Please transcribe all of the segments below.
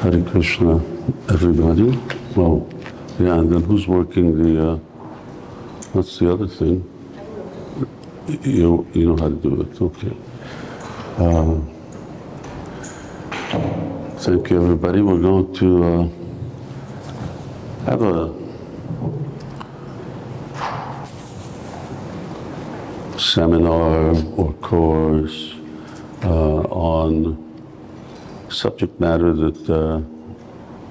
Hare Krishna, everybody. Well, yeah, and then who's working the, what's the other thing? You know how to do it, okay. Thank you, everybody. We're going to have a seminar or course on subject matter that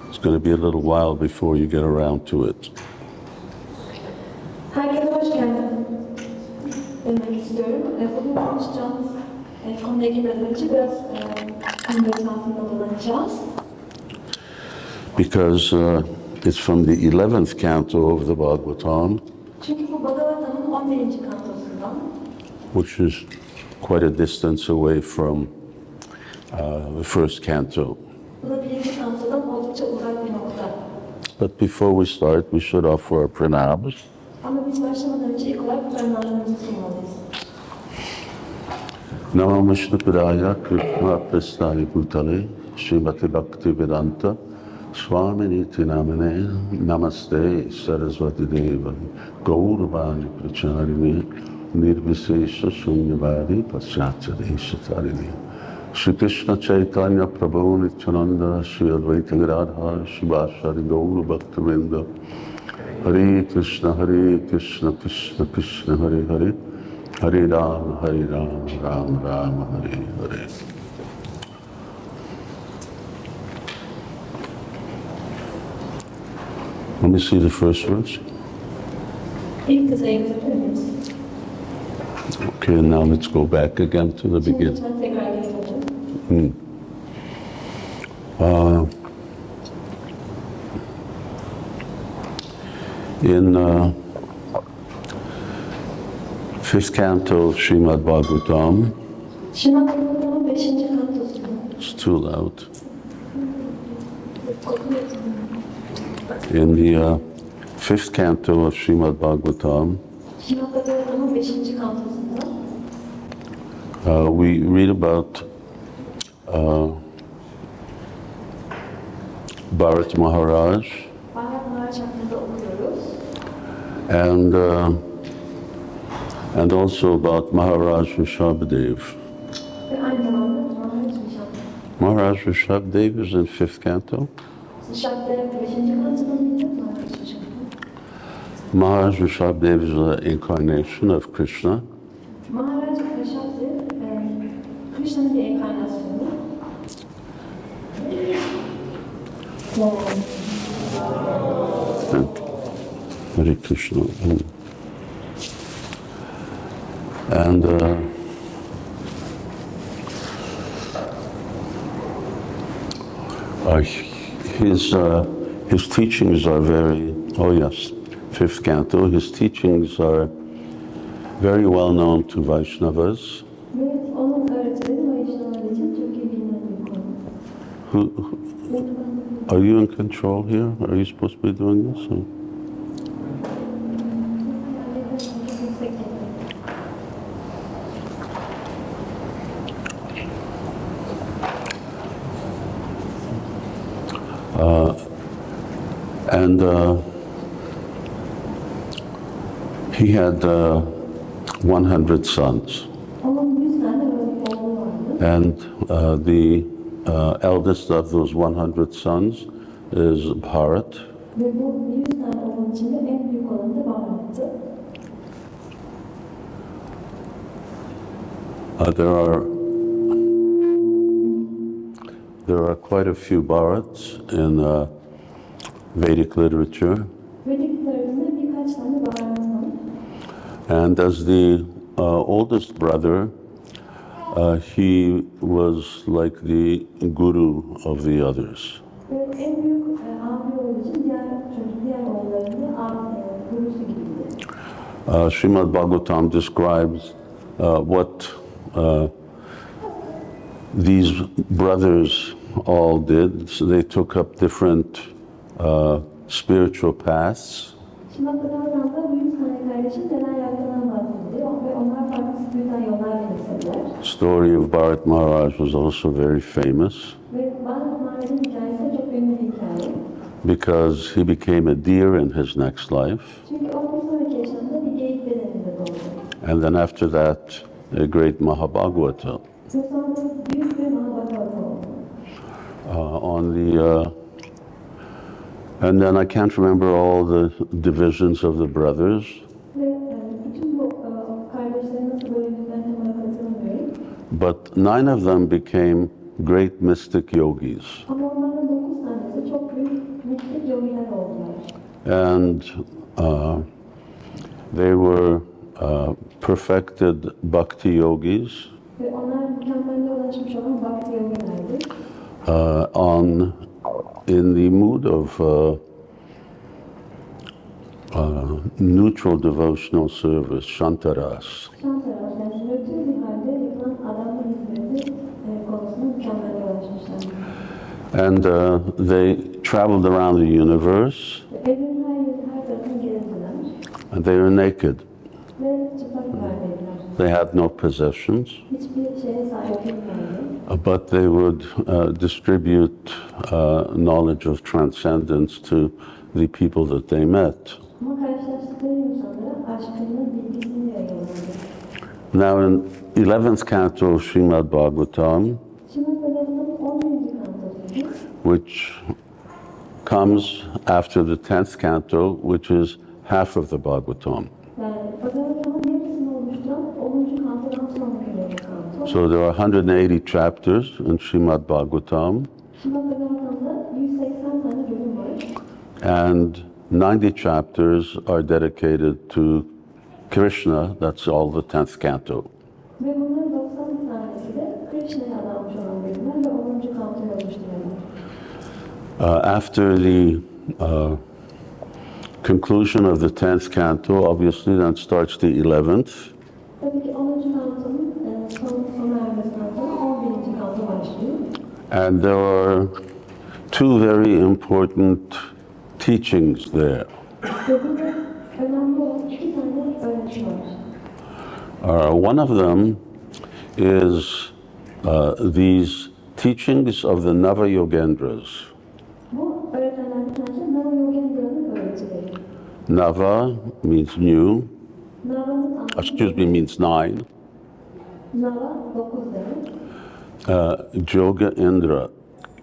it's going to be a little while before you get around to it. Herkese hoş geldin demek istiyorum. Bugün konuşacağımız konuya girmeden önce biraz konuların altında dolanacağız. Because it's from the 11th canto of the Bhāgavatam. Çünkü bu Bhāgavatam'ın 11. kantosundan. Which is quite a distance away from the first canto. Bu da 1. kantodan oldukça uzak bir nokta. But before we start, we should offer our pranams. Ama biz başlamadan önce ilk olarak pranamlarımızı sunmalıyız. Namo Vishnu Padaya Krishna Prasthaya Bhutale Srimati Bhaktivedanta Swami Niti Namane Namaste Saraswati Deva Gauravani Pracharini Nirvisesha Sunyavadi Paschatya Desatarini Shri Krishna Chaitanya Prabhu Nityananda Shri Advaita Gadadhar Shivasari Gaura Bhaktivinoda Hare Krishna Krishna Krishna Hare Hare Hare Rama Rama Rama Hare Hare. Let me see the first verse. İlk kısayı görebilir miyiz? Okay, now let's go back again to the beginning. Lütfen tekrar geri dönün. In fifth canto of Srimad Bhāgavatam, Srimad Bhāgavatam'ın 5. kantosunda. it's too loud. In the fifth canto of Srimad Bhāgavatam, Srimad Bhāgavatam'ın 5. kantosunda we read about Bharat Maharaj Bharat Maharaj hakkında okuyoruz. and also about Maharaj Rishabhdev. Ve aynı zamanda Maharaj Rishabhdev. Maharaj Rishabhdev is in fifth canto. Rishabhdev 5. kantoda mıydı? Maharaj Rishabhdev. Maharaj Rishabhdev is an incarnation of Krishna. Maharaj Rishabhdev, Krishna'nın bir enkarnasyonu. Hare Krishna. And his teachings are very, oh yes, fifth canto, his teachings are very well known to Vaishnavas. Ve onun öğretileri Vaishnavalar için çok iyi bilinen bir konu. Are you in control here? Are you supposed to be doing this? Or? And he had 100 sons. And the eldest of those 100 sons is Bharat. There are quite a few Bharats in Vedic literature. And as the oldest brother, he was like the guru of the others. Srimad Bhāgavatam describes what these brothers all did. So they took up different spiritual paths. Story of Bharat Maharaj was also very famous. because he became a deer in his next life. Çünkü ondan sonraki yaşamda bir geyik bedeninde doğdu. And then after that, a great Mahabhagavata. Ve sonra büyük bir Mahabhagavata oldu. And then I can't remember all the divisions of the brothers. Ve bütün bu kardeşlerin nasıl bölündüklerini tam olarak hatırlamıyorum. But 9 of them became great mystic yogis. Ama onlardan 9 tanesi çok büyük mistik yogiler oldular. And they were perfected bhakti yogis. Ve onlar mükemmelle ulaşmış olan bhakti yogilerdi. In the mood of neutral devotional service, shantaras. Şantaras, yani nötr bir halde yapılan adamlı hizmeti konusunda mükemmelle ulaşmışlar. And they traveled around the universe. Evrenin her tarafını gezdiler. And they were naked. Ve çıplak bir haldeydiler. They had no possessions. Hiçbir şeye sahip değillerdi. But they would distribute knowledge of transcendence to the people that they met. Ama karşılaştıkları insanlara aşkının bilgisini yayıyorlardı. Now in 11th canto of Srimad Bhagavatam, which comes after the 10th canto, which is half of the Bhagavatam. So there are 180 chapters in Srimad Bhagavatam, and 90 chapters are dedicated to Krishna. That's all the 10th canto. After the conclusion of the 10th canto, obviously then starts the 11th. And there are two very important teachings there. One of them is these teachings of the Nava Yogendras. Nava means new, means 9. Yogendra,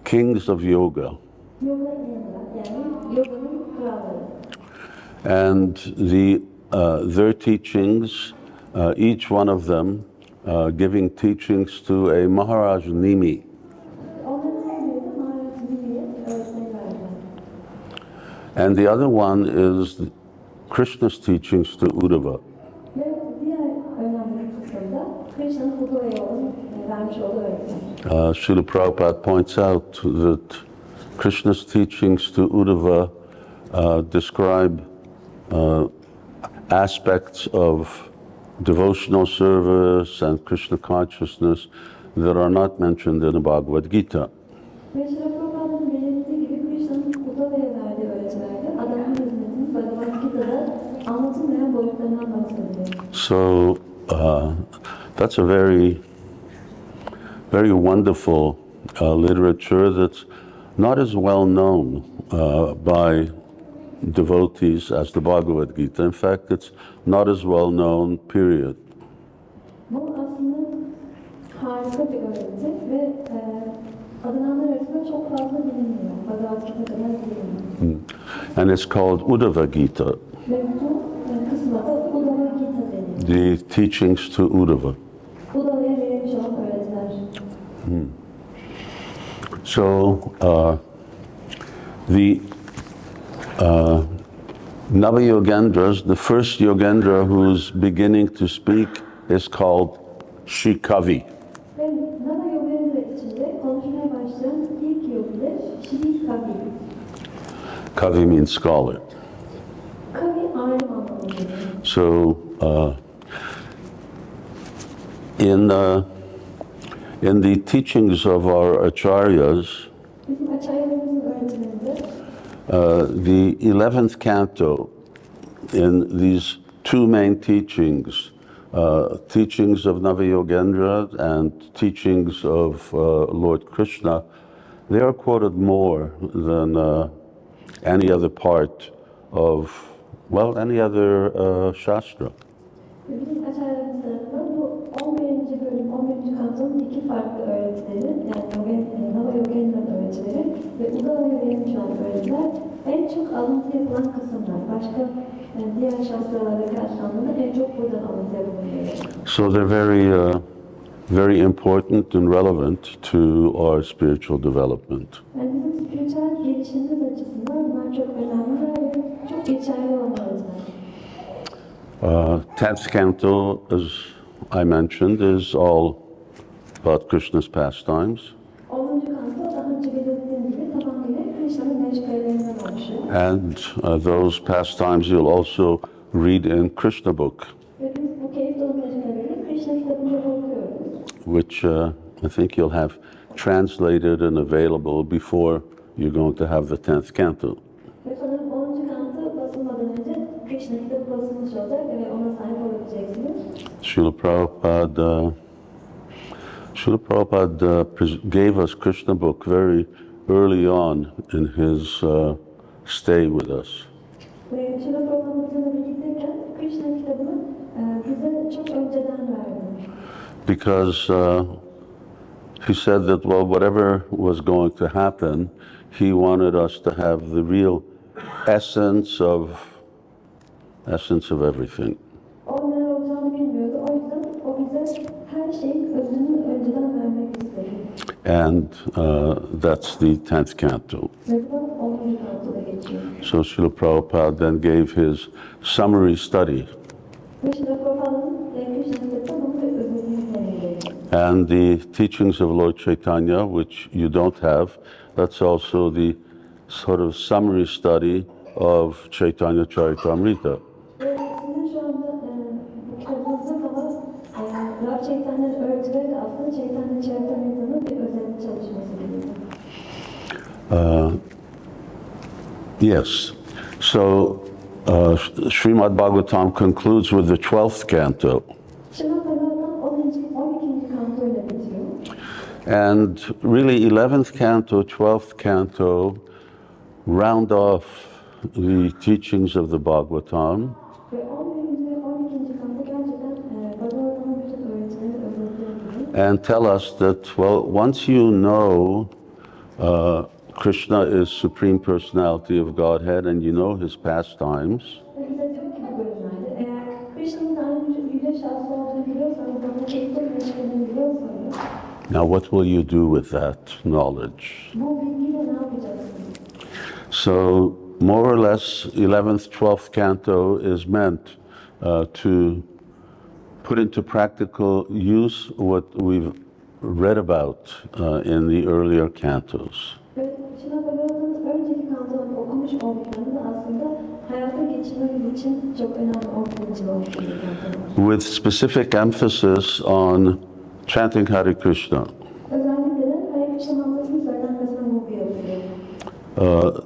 kings of yoga. And their teachings, each one of them giving teachings to a Maharaj Nimi. And the other one is Krishna's teachings to Uddhava. Srila Prabhupada points out that Krishna's teachings to Uddhava describe aspects of devotional service and Krishna consciousness that are not mentioned in the Bhagavad Gita. So that's a very, very wonderful literature that's not as well known by devotees as the Bhagavad Gita. In fact, it's not as well known, period. And it's called Uddhava Gita, the teachings to Uddhava. So the Nava Yogendras, the first Yogendra who's beginning to speak is called Shri Kavi. Kavi means scholar. So in the teachings of our acharyas, the 11th canto, in these two main teachings, teachings of Nava Yogendra and teachings of Lord Krishna, they are quoted more than any other part of, well, any other Shastra. Bizim aşağılarımız tarafından bu 11. bölüm, 11. kantonun iki farklı öğretileri, yani Nava Yogendra'nın öğretileri ve Udana'ya verilmiş olan öğretiler en çok alıntı yapılan kısımlar. Başka diğer şastralarla karşılandığında en çok buradan alıntı yapılıyor. So they're very important and relevant to our spiritual development. Yani bizim spiritüel gelişimimiz açısından bunlar çok önemli ve çok geçerli olan öğretiler. 10th canto, as I mentioned, is all about Krishna's pastimes. 10. kanto daha önce belirttiğim gibi tamamıyla Krishna'nın meşgalelerinden oluşuyor. And those pastimes you'll also read in Krishna book, Ve biz bu keyif dolu meşgaleleri Krishna kitabında okuyoruz. which I think you'll have translated and available before you're going to have the 10th canto. Ve sanırım 10. kanto basılmadan önce Krishna kitabı basılmış olacak ve ona sahip olabileceksiniz. Srila Prabhupada gave us Krishna book very early on in his stay with us. Ve Şila Prabhupa'nın bizimle birlikteyken Krishna kitabını bize çok önceden verdi. Because he said that, well, whatever was going to happen, he wanted us to have the real essence of everything. O neler olacağını bilmiyordu. O yüzden o bize her şeyin özünü önceden vermek istedi. And that's the 10th canto. Ve bu 10. kantoda geçiyor. So Srila Prabhupada then gave his summary study. Ve Şila Prabhupa'nın Krishna kitabında bunun bir özetini verildi. And the teachings of Lord Chaitanya, which you don't have, that's also the sort of summary study of Chaitanya Charitamrita. Ve sizin şu anda bu kitabınızda kalan Rab Chaitanya'nın öğretileri de aslında Chaitanya Charitamrita'nın bir özet çalışması gibi. Yes. So Srimad Bhagavatam concludes with the 12th canto. Şila Prabhupa'nın 12. kantoyla bitiyor. And really 11th canto, 12th canto round off the teachings of the Bhagavatam. Ve 11. ve 12. kanto gerçekten Bhagavatam'ın bütün öğretileri özetliyor. And tell us that, well, once you know Krishna is Supreme Personality of Godhead and you know his pastimes, Ve bize diyor ki bu bölümlerde, eğer Krishna'nın Tanrı'nın Yüce Şahsı olduğunu biliyorsanız, onun keyifli meşgalini biliyorsanız, now what will you do with that knowledge? bu bilgiyle ne yapacaksınız? So more or less 11th, 12th canto is meant to put into practical use what we've read about in the earlier cantos. Ve Şila Bhagavatam'ın önceki kantolarını okumuş olduklarını da aslında hayata geçirmemiz için çok önemli okuyucu olmuş bir kantolar. With specific emphasis on chanting Hare Krishna. Özellikle de Hare Krishna mantrasının söylenmesine vurgu yapılıyor.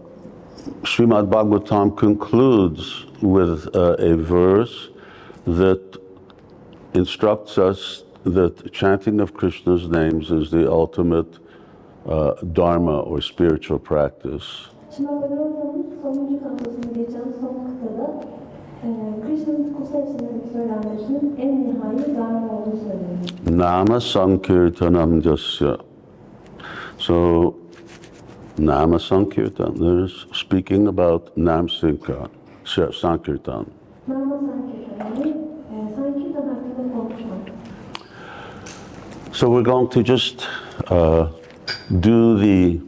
Srimad Bhagavatam concludes with a verse that instructs us that chanting of Krishna's names is the ultimate dharma or spiritual practice. Şila Bhagavatam'ın sonuncu kantosunda geçen son kıtada Krishna'nın kutsal isimlerinin söylenmesinin en nihai dharma olduğu söyleniyor. Nama Sankirtanam Jasya. So, Nama Sankirtan, there's speaking about Nam Sankirtan. Nama Sankirtan, yani Sankirtan hakkında konuşmak. So we're going to just do the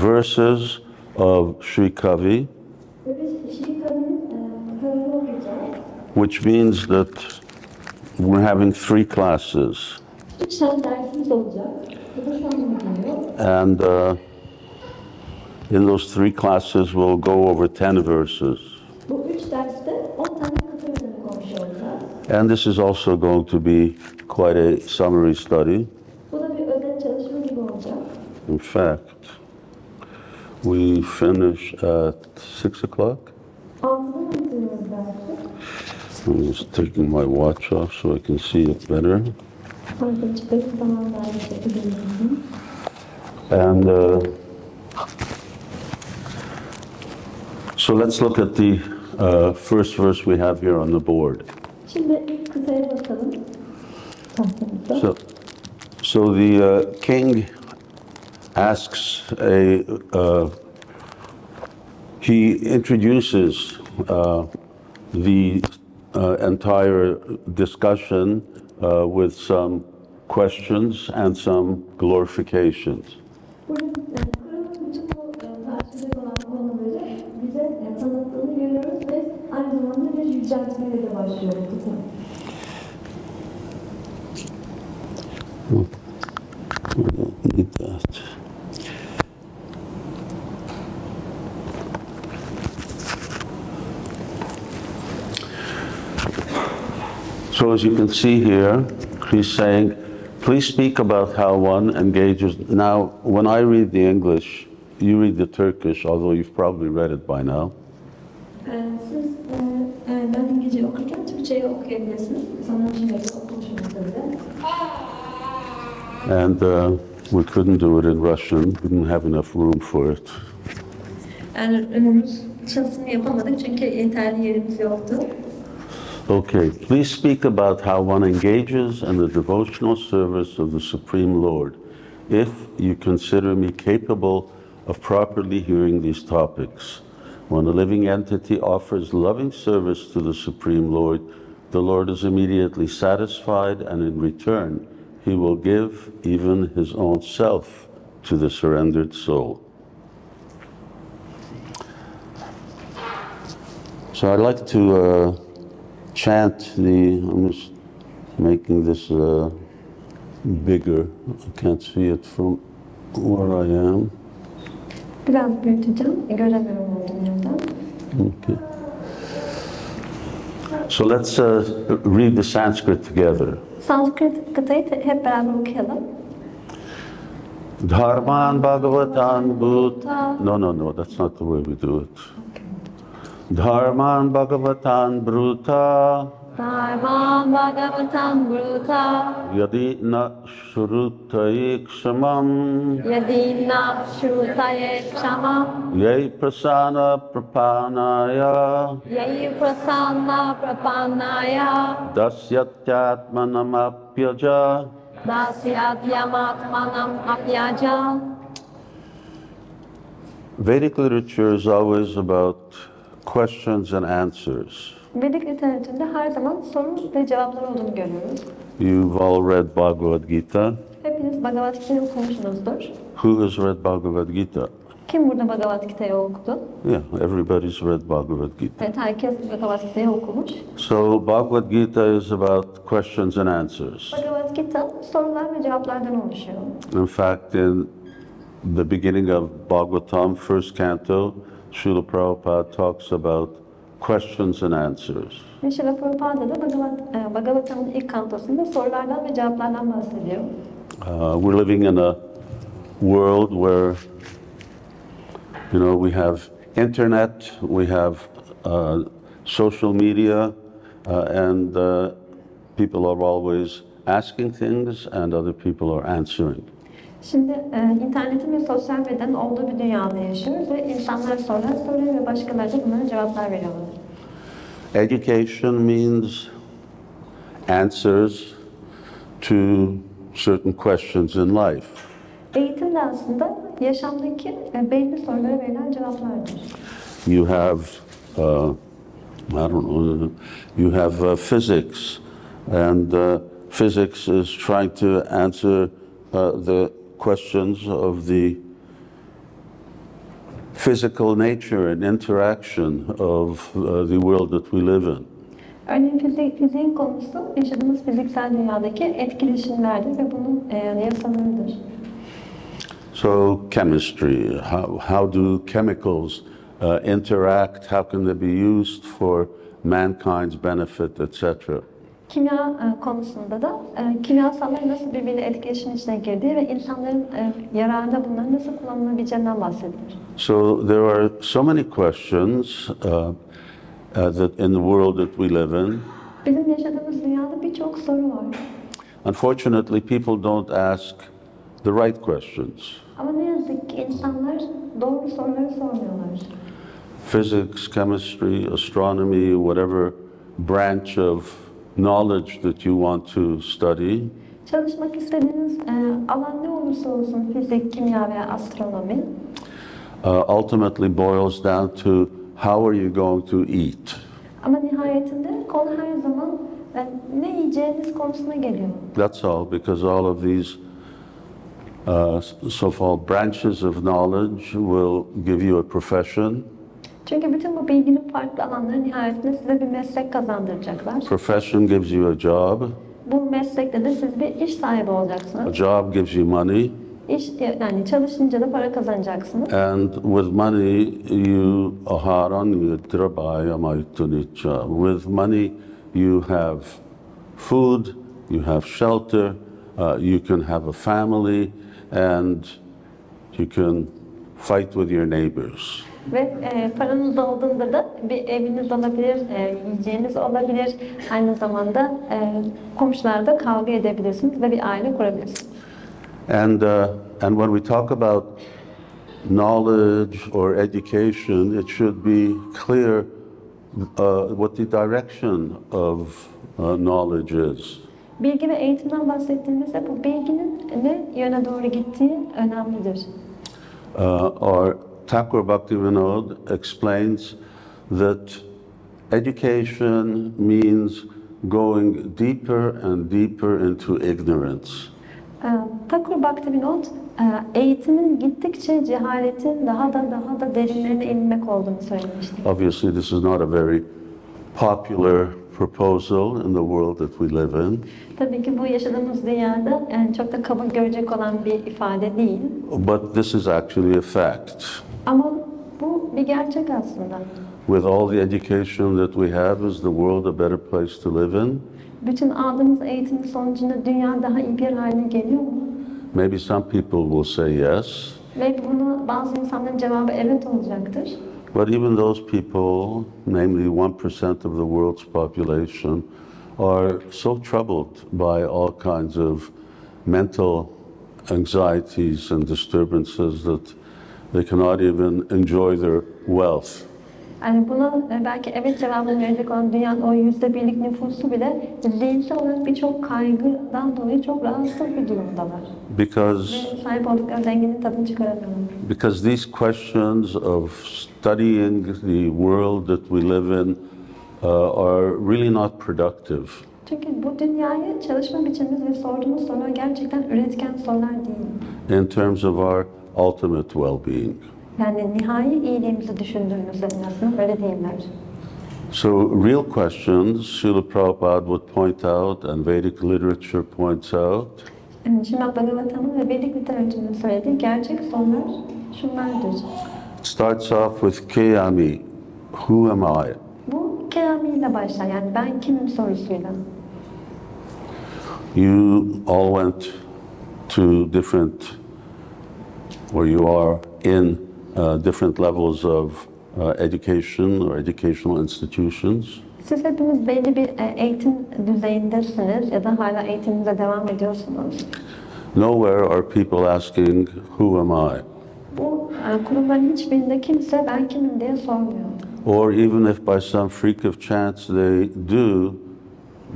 verses of Sri Kavi, Ve biz Şri Kavi'nin kararını okuyacağız. which means that we're having 3 classes. 3 tane dersimiz olacak. Bu da şu an biliniyor. And in those 3 classes, we'll go over 10 verses. Bu 3 derste 10 tane kıta üzerine konuşacağız. And this is also going to be quite a summary study. Bu da bir özet çalışma gibi olacak. In fact, we finish at 6 o'clock. 6'da mı bitiriyoruz dersi? I'm just taking my watch off so I can see it better. Farklı çıkarıp zaman dersi yapabilirsin. And So let's look at the first verse we have here on the board. Şimdi ilk kısaya bakalım. Tahtamızda. So the king asks he introduces the entire discussion with some questions and some glorifications. Kralın bütün bu tartışacak olan konuları bize tanıttığını görüyoruz ve aynı zamanda bir yüceltmeyle de başlıyor bu kısım. Need that. So as you can see here, he's saying, please speak about how one engages. Now, when I read the English, you read the Turkish, although you've probably read it by now. Siz ben İngilizce okurken Türkçe'yi okuyabilirsiniz. Sanatçıyla okumuşsunuzdur da. And we couldn't do it in Russian. We didn't have enough room for it. Yani Rusçasını yapamadık çünkü yeterli yerimiz yoktu. Okay, please speak about how one engages in the devotional service of the Supreme Lord, if you consider me capable of properly hearing these topics. When a living entity offers loving service to the Supreme Lord, the Lord is immediately satisfied, and in return, he will give even his own self to the surrendered soul. So I'd like to chant I'm just making this bigger. I can't see it from where I am. Biraz büyüteceğim. Göremiyorum olduğum yerden. Okay. So let's read the Sanskrit together. Sanskrit kıtayı hep beraber okuyalım. Dharman Bhāgavata Bhuta. No, that's not the way we do it. Dharman Bhāgavata Bruta. Dharman Bhāgavata Bruta. Yadi na shrutaye kshamam. Yadi na shrutaye kshamam. Yai prasana prapanaya. Yai prasana prapanaya. Dasyatyaatmanamapyaja. Dasyatyatmanam apyaja. Vedic literature is always about questions and answers. Vedik literatüründe her zaman soru ve cevaplar olduğunu görüyoruz. You've all read Bhagavad-gita. Hepiniz Bhagavad-gita'yı okumuşsunuzdur. Who has read Bhagavad-gita? Kim burada Bhagavad-gita'yı okudu? Yeah, everybody's read Bhagavad-gita. Evet, herkes Bhagavad-gita'yı okumuş. So Bhagavad-gita is about questions and answers. Bhagavad-gita sorular ve cevaplardan oluşuyor. In fact, in the beginning of Bhagavatam, first canto, Srila Prabhupada talks about questions and answers. Ve Srila Prabhupada da Bhagavatam'ın ilk kantosunda sorulardan ve cevaplardan bahsediyor. We're living in a world where, we have internet, we have social media, and people are always asking things and other people are answering. Şimdi internetin ve sosyal medyanın olduğu bir dünyada yaşıyoruz ve insanlar sorular soruyor ve başkaları da bunlara cevaplar veriyorlar. Education means answers to certain questions in life. Eğitim de aslında yaşamdaki belli sorulara verilen cevaplardır. You have, you have physics, and physics is trying to answer the questions of the physical nature and interaction of the world that we live in. Örneğin fiziğin konusu yaşadığımız fiziksel dünyadaki etkileşimlerdir ve bunun yasalarıdır. So chemistry, how do chemicals interact? How can they be used for mankind's benefit, etc.? Kimya konusunda da kimyasallar nasıl birbiriyle etkileşim içine girdiği ve insanların yararına bunların nasıl kullanılabileceğinden bahsedilir. So there are so many questions that in the world that we live in. Bizim yaşadığımız dünyada birçok soru var. Unfortunately, people don't ask the right questions. Ama ne yazık ki insanlar doğru soruları sormuyorlar. physics, chemistry, astronomy, whatever branch of knowledge that you want to study. Çalışmak istediğiniz alan ne olursa olsun, fizik, kimya veya astronomi, ultimately boils down to how are you going to eat? ama nihayetinde konu her zaman ne yiyeceğiniz konusuna geliyor. That's all, because all of these so-called branches of knowledge will give you a profession. Çünkü bütün bu bilginin farklı alanları nihayetinde size bir meslek kazandıracaklar. Profession gives you a job. Bu meslekte de siz bir iş sahibi olacaksınız. A job gives you money. İş, yani çalışınca da para kazanacaksınız. And with money, you with money, you have food, you have shelter, you can have a family, and you can fight with your neighbors. Ve paranız olduğunda da bir eviniz olabilir, yiyeceğiniz olabilir. Aynı zamanda komşularda kavga edebilirsiniz ve bir aile kurabilirsiniz. And when we talk about knowledge or education, it should be clear what the direction of knowledge is. Bilgi ve eğitimden bahsettiğimizde bu bilginin ne yöne doğru gittiği önemlidir. Our Thakur Bhaktivinoda explains that education means going deeper and deeper into ignorance. Thakur Bhaktivinoda eğitimin gittikçe cehaletin daha da derinlerine inmek olduğunu söylemiştir. Obviously, this is not a very popular proposal in the world that we live in. Tabii ki bu yaşadığımız dünyada yani çok da kabul görecek olan bir ifade değil. But this is actually a fact. Ama bu bir gerçek aslında. With all the education that we have, is the world a better place to live in? Bütün aldığımız eğitimin sonucunda dünya daha iyi bir haline geliyor mu? Maybe some people will say yes. Ve bunu bazı insanların cevabı evet olacaktır. But even those people, namely 1% of the world's population, are so troubled by all kinds of mental anxieties and disturbances that they cannot even enjoy their wealth. Yani buna belki evet cevabını verecek olan dünyanın o %1'lik nüfusu bile zihinsel olarak birçok kaygıdan dolayı çok rahatsız bir durumdalar. Because Ve sahip oldukları zenginin tadını çıkaramıyorlar. Because these questions of studying the world that we live in are really not productive. Çünkü bu dünyayı çalışma biçimimiz ve sorduğumuz sorular gerçekten üretken sorular değil. In terms of our ultimate well-being. Yani nihai iyiliğimizi düşündüğümüzde aslında öyle değiller. So real questions, Srila Prabhupada would point out and Vedic literature points out. Şimdi Bhāgavata-dharma ve Vedik literatürünün söylediği gerçek sorular şunlardır. It starts off with Kayami, who am I? Bu Kayami ile başlar, yani ben kimim sorusuyla. You all went to different, or you are in different levels of education or educational institutions. Siz hepiniz belli bir eğitim düzeyindesiniz ya da hala eğitiminize devam ediyorsunuz. Nowhere are people asking, who am I? Bu kurumların hiçbirinde kimse ben kimim diye sormuyor. Or even if by some freak of chance they do,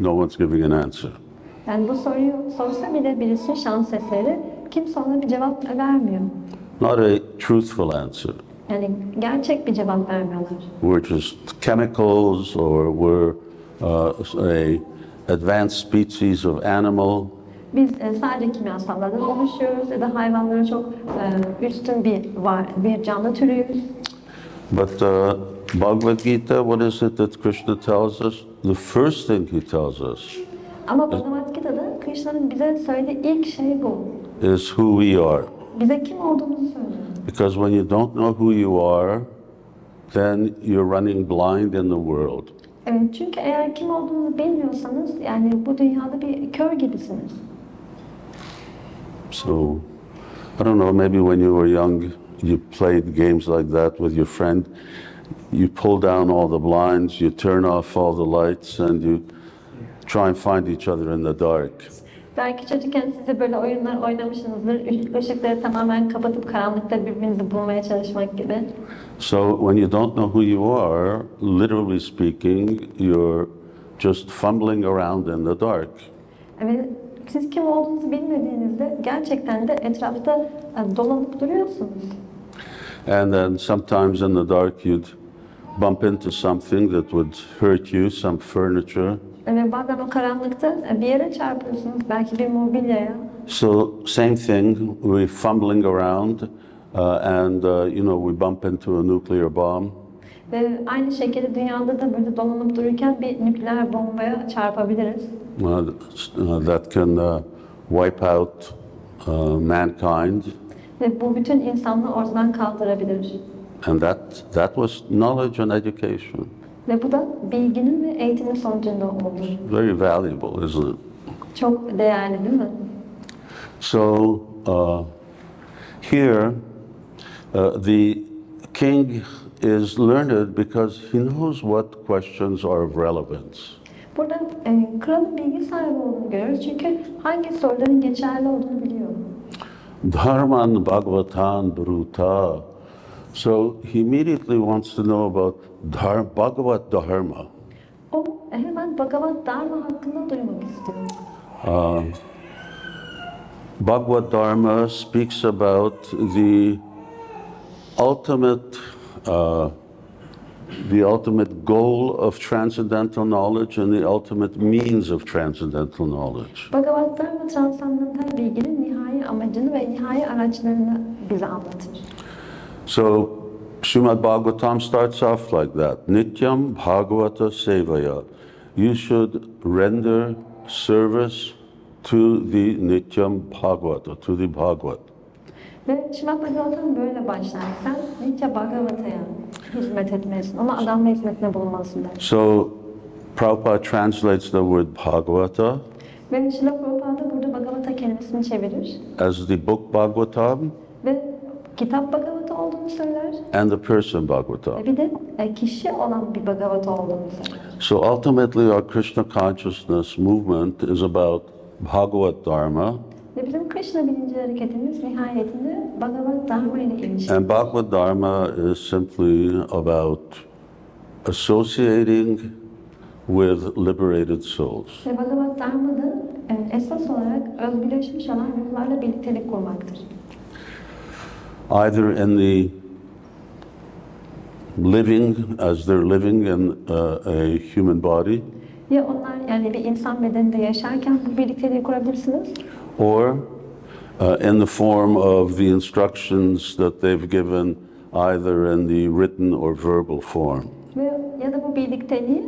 no one's giving an answer. Yani bu soruyu sorsa bile birisi şans eseri kimse ona bir cevap vermiyor. Not a truthful answer. Yani gerçek bir cevap vermiyorlar. We're just chemicals, or we're a advanced species of animal. Biz sadece kimyasallardan oluşuyoruz ya da hayvanlara çok üstün bir canlı türüyüz. But Bhagavad-gita, what is it that Krishna tells us? The first thing he tells us Ama Bhāgavad-gita'da Krishna'nın bize söylediği ilk şey bu. is who we are. Bize kim olduğumuzu söylüyor. Because when you don't know who you are, then you're running blind in the world. Evet, çünkü eğer kim olduğunuzu bilmiyorsanız yani bu dünyada bir kör gibisiniz. So, I don't know, maybe when you were young, you played games like that with your friend. You pull down all the blinds, you turn off all the lights, and you try and find each other in the dark. Belki çocukken siz de böyle oyunlar oynamışsınızdır. Işıkları tamamen kapatıp karanlıkta birbirinizi bulmaya çalışmak gibi. So when you don't know who you are, literally speaking, you're just fumbling around in the dark. Ve siz kim olduğunuzu bilmediğinizde gerçekten de etrafta dolanıp duruyorsunuz. And then sometimes in the dark you'd bump into something that would hurt you, some furniture. Ve bazen o karanlıkta bir yere çarpıyorsunuz, belki bir mobilyaya. So same thing, we're fumbling around and we bump into a nuclear bomb. Ve aynı şekilde dünyada da böyle dolanıp dururken bir nükleer bombaya çarpabiliriz. That can wipe out mankind. Ve bu bütün insanlığı ortadan kaldırabilir. And that was knowledge and education. Ve bu da bilginin ve eğitimin sonucunda olur. Very valuable, isn't it? Çok değerli değil mi? So here the king is learned because he knows what questions are of relevance. Burada kralın bilgi sahibi olduğunu görüyoruz çünkü hangi soruların geçerli olduğunu biliyor. Dharman Bhagavatam Bruta. So he immediately wants to know about Bhāgavata-dharma. O hemen Bhāgavata-dharma hakkında duymak istiyor. Bhāgavata-dharma speaks about the ultimate goal of transcendental knowledge and the ultimate means of transcendental knowledge. Bhāgavata-dharma transandantal bilginin nihai amacını ve nihai araçlarını bize anlatır. So Srimad Bhagavatam starts off like that. Nityam Bhagavata Sevaya. You should render service to the Nityam Bhagavata, to the Bhagavat. Ve Srimad Bhagavatam böyle başlar. Sen Nitya Bhagavata'ya hizmet etmelisin. Ona adanma hizmetine bulunmalısın der. So Prabhupada translates the word Bhagavata Ve Srila Prabhupada burada Bhagavata kelimesini çevirir. as the book Bhagavatam Ve kitap Bhagavata olduğunu söyler. and the person Bhagavatam. Ve bir de kişi olan bir Bhagavata olduğunu söyler. So ultimately our Krishna consciousness movement is about Bhāgavata-dharma. Ve bizim Krishna bilinci hareketimiz nihayetinde Bhāgavata-dharma ile ilişkili. And Bhāgavata-dharma is simply about associating with liberated souls. Ve Bhāgavata-dharma da esas olarak özgürleşmiş olan ruhlarla birliktelik kurmaktır. Either in the living, as they're living in a human body, Ya onlar yani bir insan bedeninde yaşarken bu birlikteliği kurabilirsiniz. or in the form of the instructions that they've given either in the written or verbal form. Ve ya da bu birlikteliği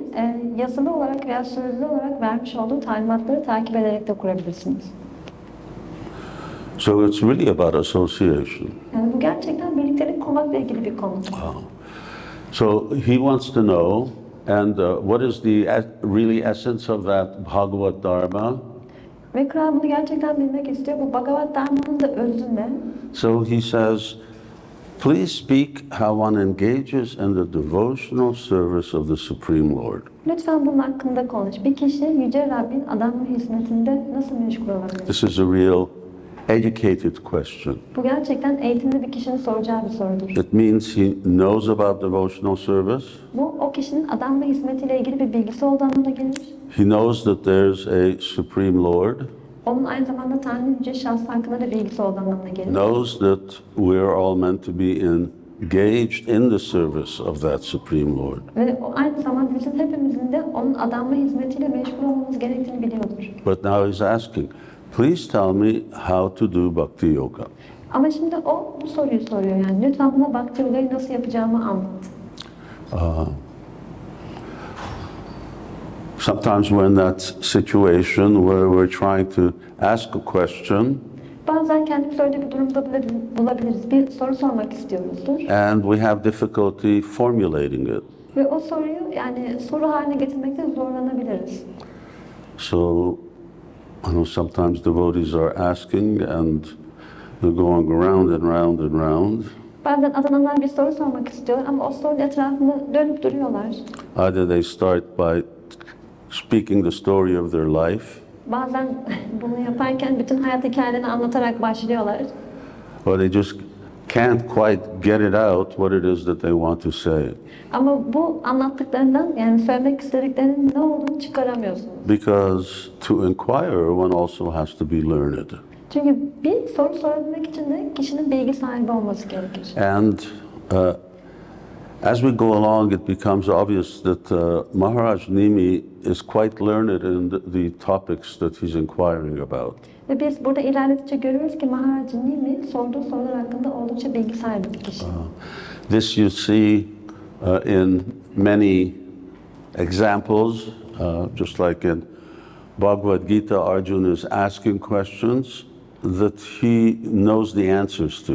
yazılı olarak veya sözlü olarak vermiş olduğu talimatları takip ederek de kurabilirsiniz. So it's really about association. Yani bu gerçekten birliktelik kurmakla ilgili bir konu. So he wants to know, and what is the really essence of that Bhāgavata-dharma? Ve kral bunu gerçekten bilmek istiyor. Bu Bhāgavata-dharma'nın da özü ne? So he says, please speak how one engages in the devotional service of the Supreme Lord. Lütfen bunun hakkında konuş. Bir kişi Yüce Rabbin adanma hizmetinde nasıl meşgul olabilir? This is a real educated question. Bu gerçekten eğitimli bir kişinin soracağı bir sorudur. It means he knows about devotional service. Bu o kişinin adanma hizmetiyle ilgili bir bilgisi olduğu anlamına gelir. He knows that there's a Supreme Lord. Onun aynı zamanda Tanrı'nın Yüce Şahsı hakkında da bilgisi olduğu anlamına gelir. Knows that we are all meant to be engaged in the service of that Supreme Lord. Ve o aynı zamanda bizim hepimizin de onun adanma hizmetiyle meşgul olmamız gerektiğini biliyordur. But now he's asking, please tell me how to do bhakti yoga. Ama şimdi o bu soruyu soruyor yani. Lütfen bana bhakti yogayı nasıl yapacağımı anlat. Sometimes we're in that situation where we're trying to ask a question Bazen kendimizi öyle bir durumda bulabiliriz. Bir soru sormak istiyoruzdur. and we have difficulty formulating it. Ve o soruyu yani soru haline getirmekte zorlanabiliriz. So, I know sometimes devotees are asking and they're going round and round and round. Bazen adananlar bir soru sormak istiyor ama o sorunun etrafında dönüp duruyorlar. Either they start by speaking the story of their life, bazen bunu yaparken bütün hayat hikayelerini anlatarak başlıyorlar. Or they just can't quite get it out what it is that they want to say. Ama bu anlattıklarından yani söylemek istediklerinin ne olduğunu çıkaramıyorsunuz. Because to inquire one also has to be learned. Çünkü bir soru sorabilmek için de kişinin bilgi sahibi olması gerekir. And as we go along, it becomes obvious that Maharaj Nimi is quite learned in the topics that he's inquiring about. Ve biz burada ilerledikçe görüyoruz ki Maharaj Nimi sorduğu sorular hakkında oldukça bilgi sahibi bir kişi. This you see in many examples, just like in Bhagavad-gita, Arjuna is asking questions that he knows the answers to.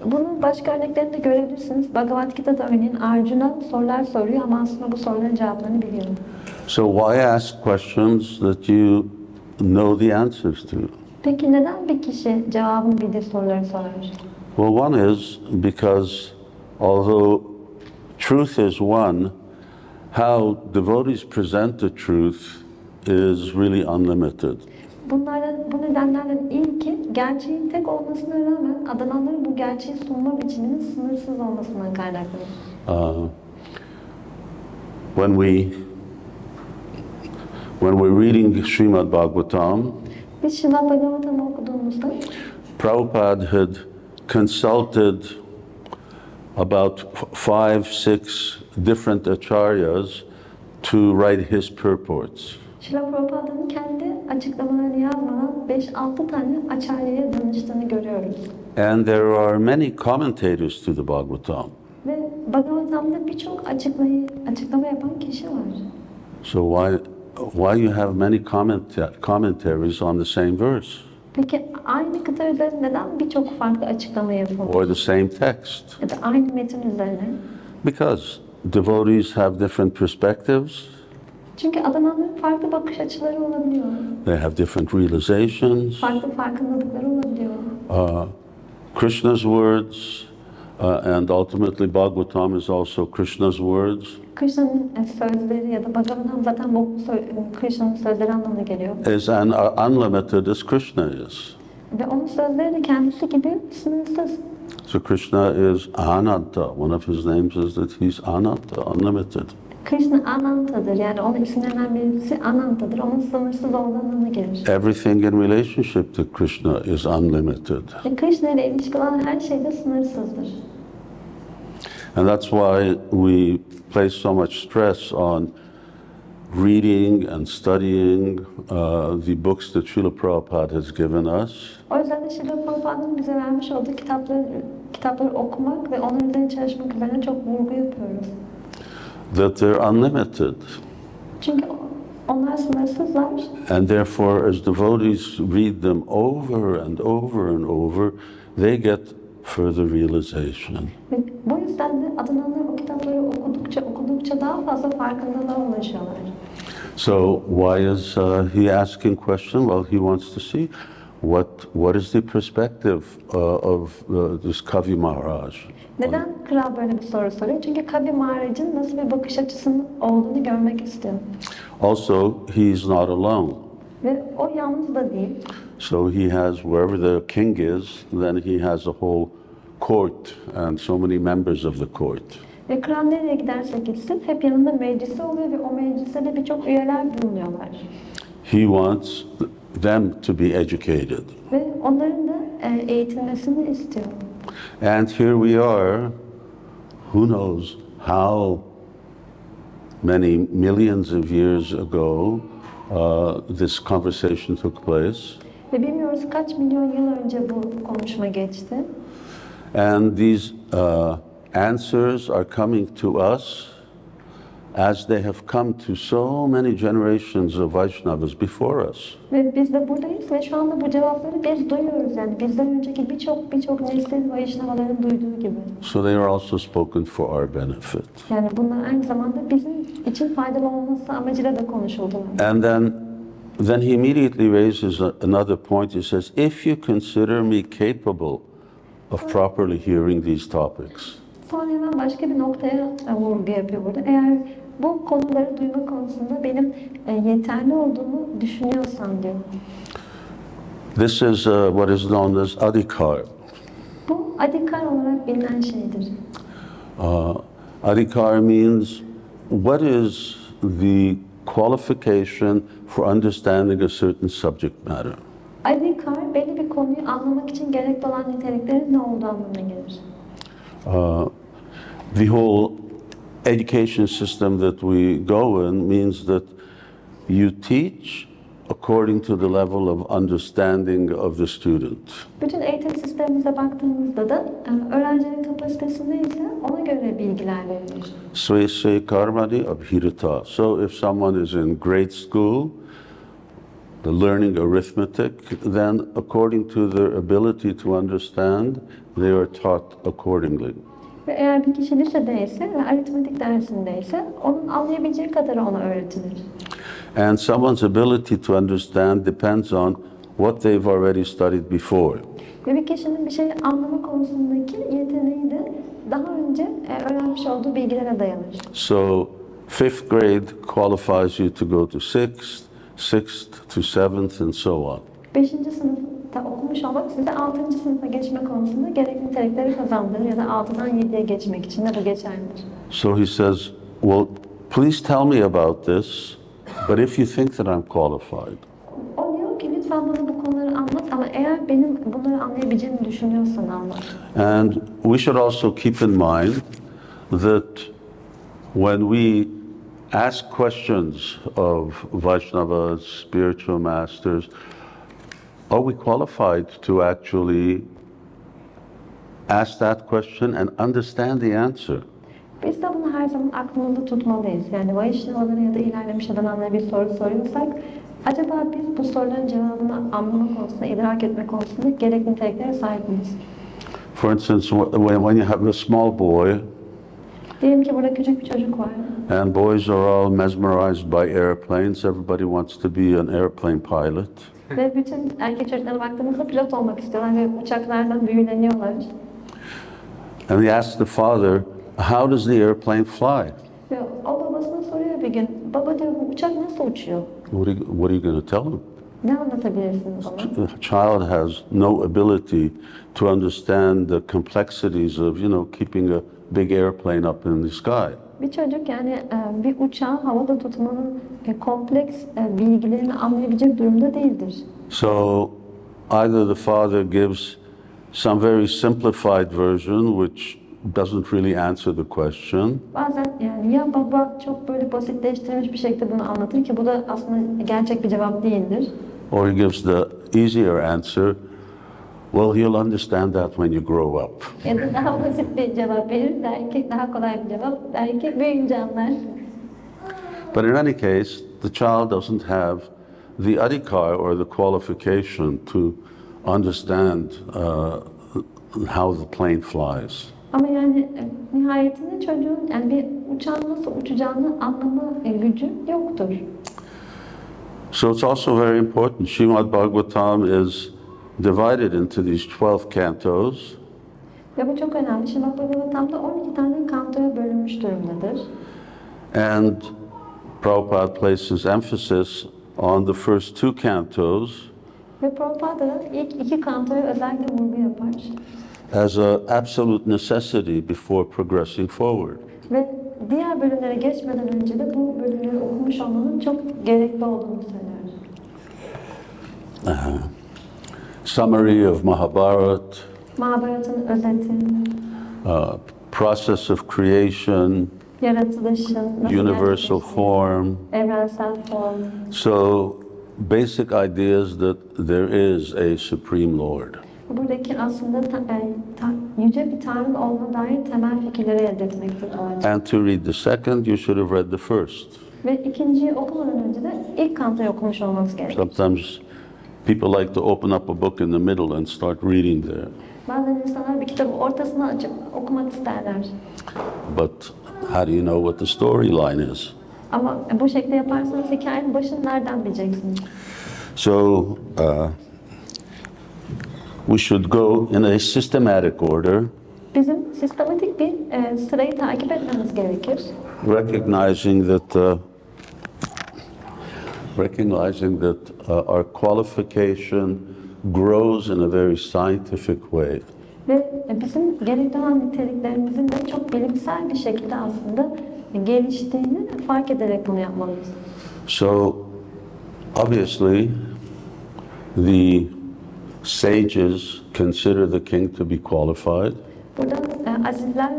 Bunun başka örneklerini de görebilirsiniz. Bhagavad-gita'da örneğin Arjuna sorular soruyor ama aslında bu soruların cevaplarını biliyor. So why ask questions that you know the answers to? Peki neden bir kişi cevabını bildiği soruları sorar? Well, one is because although truth is one, how devotees present the truth is really unlimited. Bu nedenlerden ilki gerçeğin tek olmasına rağmen adananların bu gerçeği sunma biçiminin sınırsız olmasından kaynaklanır. When we're reading Srimad Bhagavatam, biz Srimad Bhagavatam'ı okuduğumuzda Prabhupada had consulted about 5-6 different acharyas to write his purports. Srila Prabhupāda'nın kendi açıklamalarını yazmadan 5-6 tane acharya'ya danıştığını görüyoruz. And there are many commentators to the Bhagavatam. Ve Bhagavatam'da birçok açıklama yapan kişi var. So why you have many commentaries on the same verse? Peki aynı kıta üzerine neden birçok farklı açıklama yapılır? Or the same text? Ya da aynı metin üzerine? Because devotees have different perspectives. Çünkü adananların farklı bakış açıları olabiliyor. They have different realizations. Farklı farkındalıkları olabiliyor. Krishna's words and ultimately Bhagavatam is also Krishna's words. Krishna'nın sözleri ya da Bhagavatam zaten bu Krishna'nın sözleri anlamına geliyor. Is unlimited as Krishna is. Ve onun sözleri de kendisi gibi sınırsız. So Krishna is Ananta. One of his names is that he's Ananta, unlimited. Krishna Ananta'dır. Yani onun isimlerinden birisi Ananta'dır. Onun sınırsız olduğu anlamına gelir. Everything in relationship to Krishna is unlimited. Ve Krishna ile ilişkili olan her şey de sınırsızdır. And that's why we place so much stress on reading and studying the books that Srila Prabhupada has given us. O yüzden de Srila Prabhupāda'nın bize vermiş olduğu kitapları okumak ve onların üzerine çalışmak üzerine çok vurgu yapıyoruz. That they're unlimited. Çünkü onlar sınırsızlar. And therefore, as devotees read them over and over and over, they get further realization. Ve bu yüzden de adananlar o kitapları okudukça daha fazla farkındalığa ulaşıyorlar. So why is he asking question? Well, he wants to see what is the perspective of this Kavi Maharaj. Neden kral böyle bir soru soruyor? Çünkü Kavi Maharaj'ın nasıl bir bakış açısının olduğunu görmek istiyor. Also, he's not alone. Ve o yalnız da değil. So he has, wherever the king is, then he has a whole court and so many members of the court. Ve kral nereye giderse gitsin hep yanında meclisi oluyor ve o mecliste de birçok üyeler bulunuyorlar. He wants them to be educated. Ve onların da eğitilmesini istiyor. And here we are, who knows how many millions of years ago this conversation took place. Ve bilmiyoruz kaç milyon yıl önce bu konuşma geçti. And these answers are coming to us as they have come to so many generations of Vaishnavas before us. Ve biz de buradayız ve şu anda bu cevapları biz duyuyoruz. Yani bizden önceki birçok nesil Vaishnavaların duyduğu gibi. So they are also spoken for our benefit. Yani bunlar aynı zamanda bizim için faydalı olması amacıyla da konuşuldular. And then he immediately raises another point. He says, if you consider me capable of properly hearing these topics. Sonra hemen başka bir noktaya vurgu yapıyor burada. Eğer bu konuları duyma konusunda benim yeterli olduğumu düşünüyorsan diyor. This is what is known as adhikar. Bu adhikar olarak bilinen şeydir. Adhikar means what is the qualification for understanding a certain subject matter. Adhikar belli bir konuyu anlamak için gerekli olan niteliklerin ne olduğu anlamına gelir. The whole education system that we go in means that you teach according to the level of understanding of the student. Bütün eğitim sistemimize baktığımızda da öğrencinin kapasitesi neyse ona göre bilgiler verilir. Sve se karmani abhirata. So if someone is in grade school, learning arithmetic, then according to their ability to understand, they are taught accordingly. Ve eğer bir kişi lisedeyse ve aritmetik dersindeyse onun anlayabileceği kadarı ona öğretilir. And someone's ability to understand depends on what they've already studied before. Ve bir kişinin bir şeyi anlama konusundaki yeteneği de daha önce öğrenmiş olduğu bilgilere dayanır. So, 5th grade qualifies you to go to 6th, 6th to 7th, and so on. 5. sınıfta okumuş olmak size 6. sınıfa geçme konusunda gerekli nitelikleri kazandırır ya da 6'dan 7'ye geçmek için de bu geçerlidir. So he says, well, please tell me about this, but if you think that I'm qualified. O diyor ki lütfen bana bu konuları anlat ama eğer benim bunları anlayabileceğimi düşünüyorsan anlat. And we should also keep in mind that when we ask questions of Vaishnavas, spiritual masters, are we qualified to actually ask that question and understand the answer? Biz de bunu her zaman aklımızda tutmalıyız. Yani Vaishnavalara ya da ilerlemiş adamlara bir soru soruyorsak, acaba biz bu soruların cevabını anlama konusunda, idrak etme konusunda gerekli niteliklere sahip miyiz? For instance, when you have a small boy, diyelim ki burada küçük bir çocuk var. And boys are all mesmerized by airplanes. Everybody wants to be an airplane pilot. Ve bütün erkek çocuklara baktığımızda pilot olmak istiyorlar ve uçaklardan büyüleniyorlar. And he asks the father, how does the airplane fly? Ve o babasına soruyor bir gün, baba diyor bu uçak nasıl uçuyor? What are you going to tell him? Ne anlatabilirsiniz ona? The child has no ability to understand the complexities of, keeping a big airplane up in the sky. Bir çocuk yani bir uçağı havada tutmanın kompleks bilgilerini anlayabilecek durumda değildir. So either the father gives some very simplified version which doesn't really answer the question. Bazen yani ya baba çok böyle basitleştirilmiş bir şekilde bunu anlatır ki bu da aslında gerçek bir cevap değildir. Or he gives the easier answer. Well, you'll understand that when you grow up. Ya da daha basit bir cevap verir, der ki daha kolay bir cevap, der ki büyüyünce anlar. But in any case, the child doesn't have the adhikar or the qualification to understand how the plane flies. Ama yani nihayetinde çocuğun yani bir uçağın nasıl uçacağını anlama gücü yoktur. So it's also very important. Srimad Bhagavatam is divided into these 12 cantos. Ve bu çok önemli. Şimdi Bhagavatam'da 12 tane kantoya bölünmüş durumdadır. And Prabhupada places emphasis on the first two cantos. Ve Prabhupada ilk iki kantoya özellikle vurgu yapar. As an absolute necessity before progressing forward. Ve diğer bölümlere geçmeden önce de bu bölümleri okumuş olmanın çok gerekli olduğunu söyler. Summary of Mahabharata. Mahabharata'nın özeti. Process of creation. Yaratılışın. Universal form. Evrensel form. So basic ideas that there is a supreme Lord. Buradaki aslında yüce bir Tanrı'nın olduğuna dair temel fikirleri elde etmektir. And to read the second, you should have read the first. Ve ikinciyi okumadan önce de ilk kantoyu okumuş olmanız gerekir. Sometimes people like to open up a book in the middle and start reading there. Bazen insanlar bir kitabı ortasına açıp okumak isterler. But how do you know what the storyline is? Ama bu şekilde yaparsanız hikayenin başını nereden bileceksiniz? So we should go in a systematic order. Bizim sistematik bir sırayı takip etmemiz gerekir. Recognizing that our qualification grows in a very scientific way. Ve bizim gerekli olan niteliklerimizin de çok bilimsel bir şekilde aslında geliştiğini fark ederek bunu yapmalıyız. So, obviously, the sages consider the king to be qualified. Burada azizler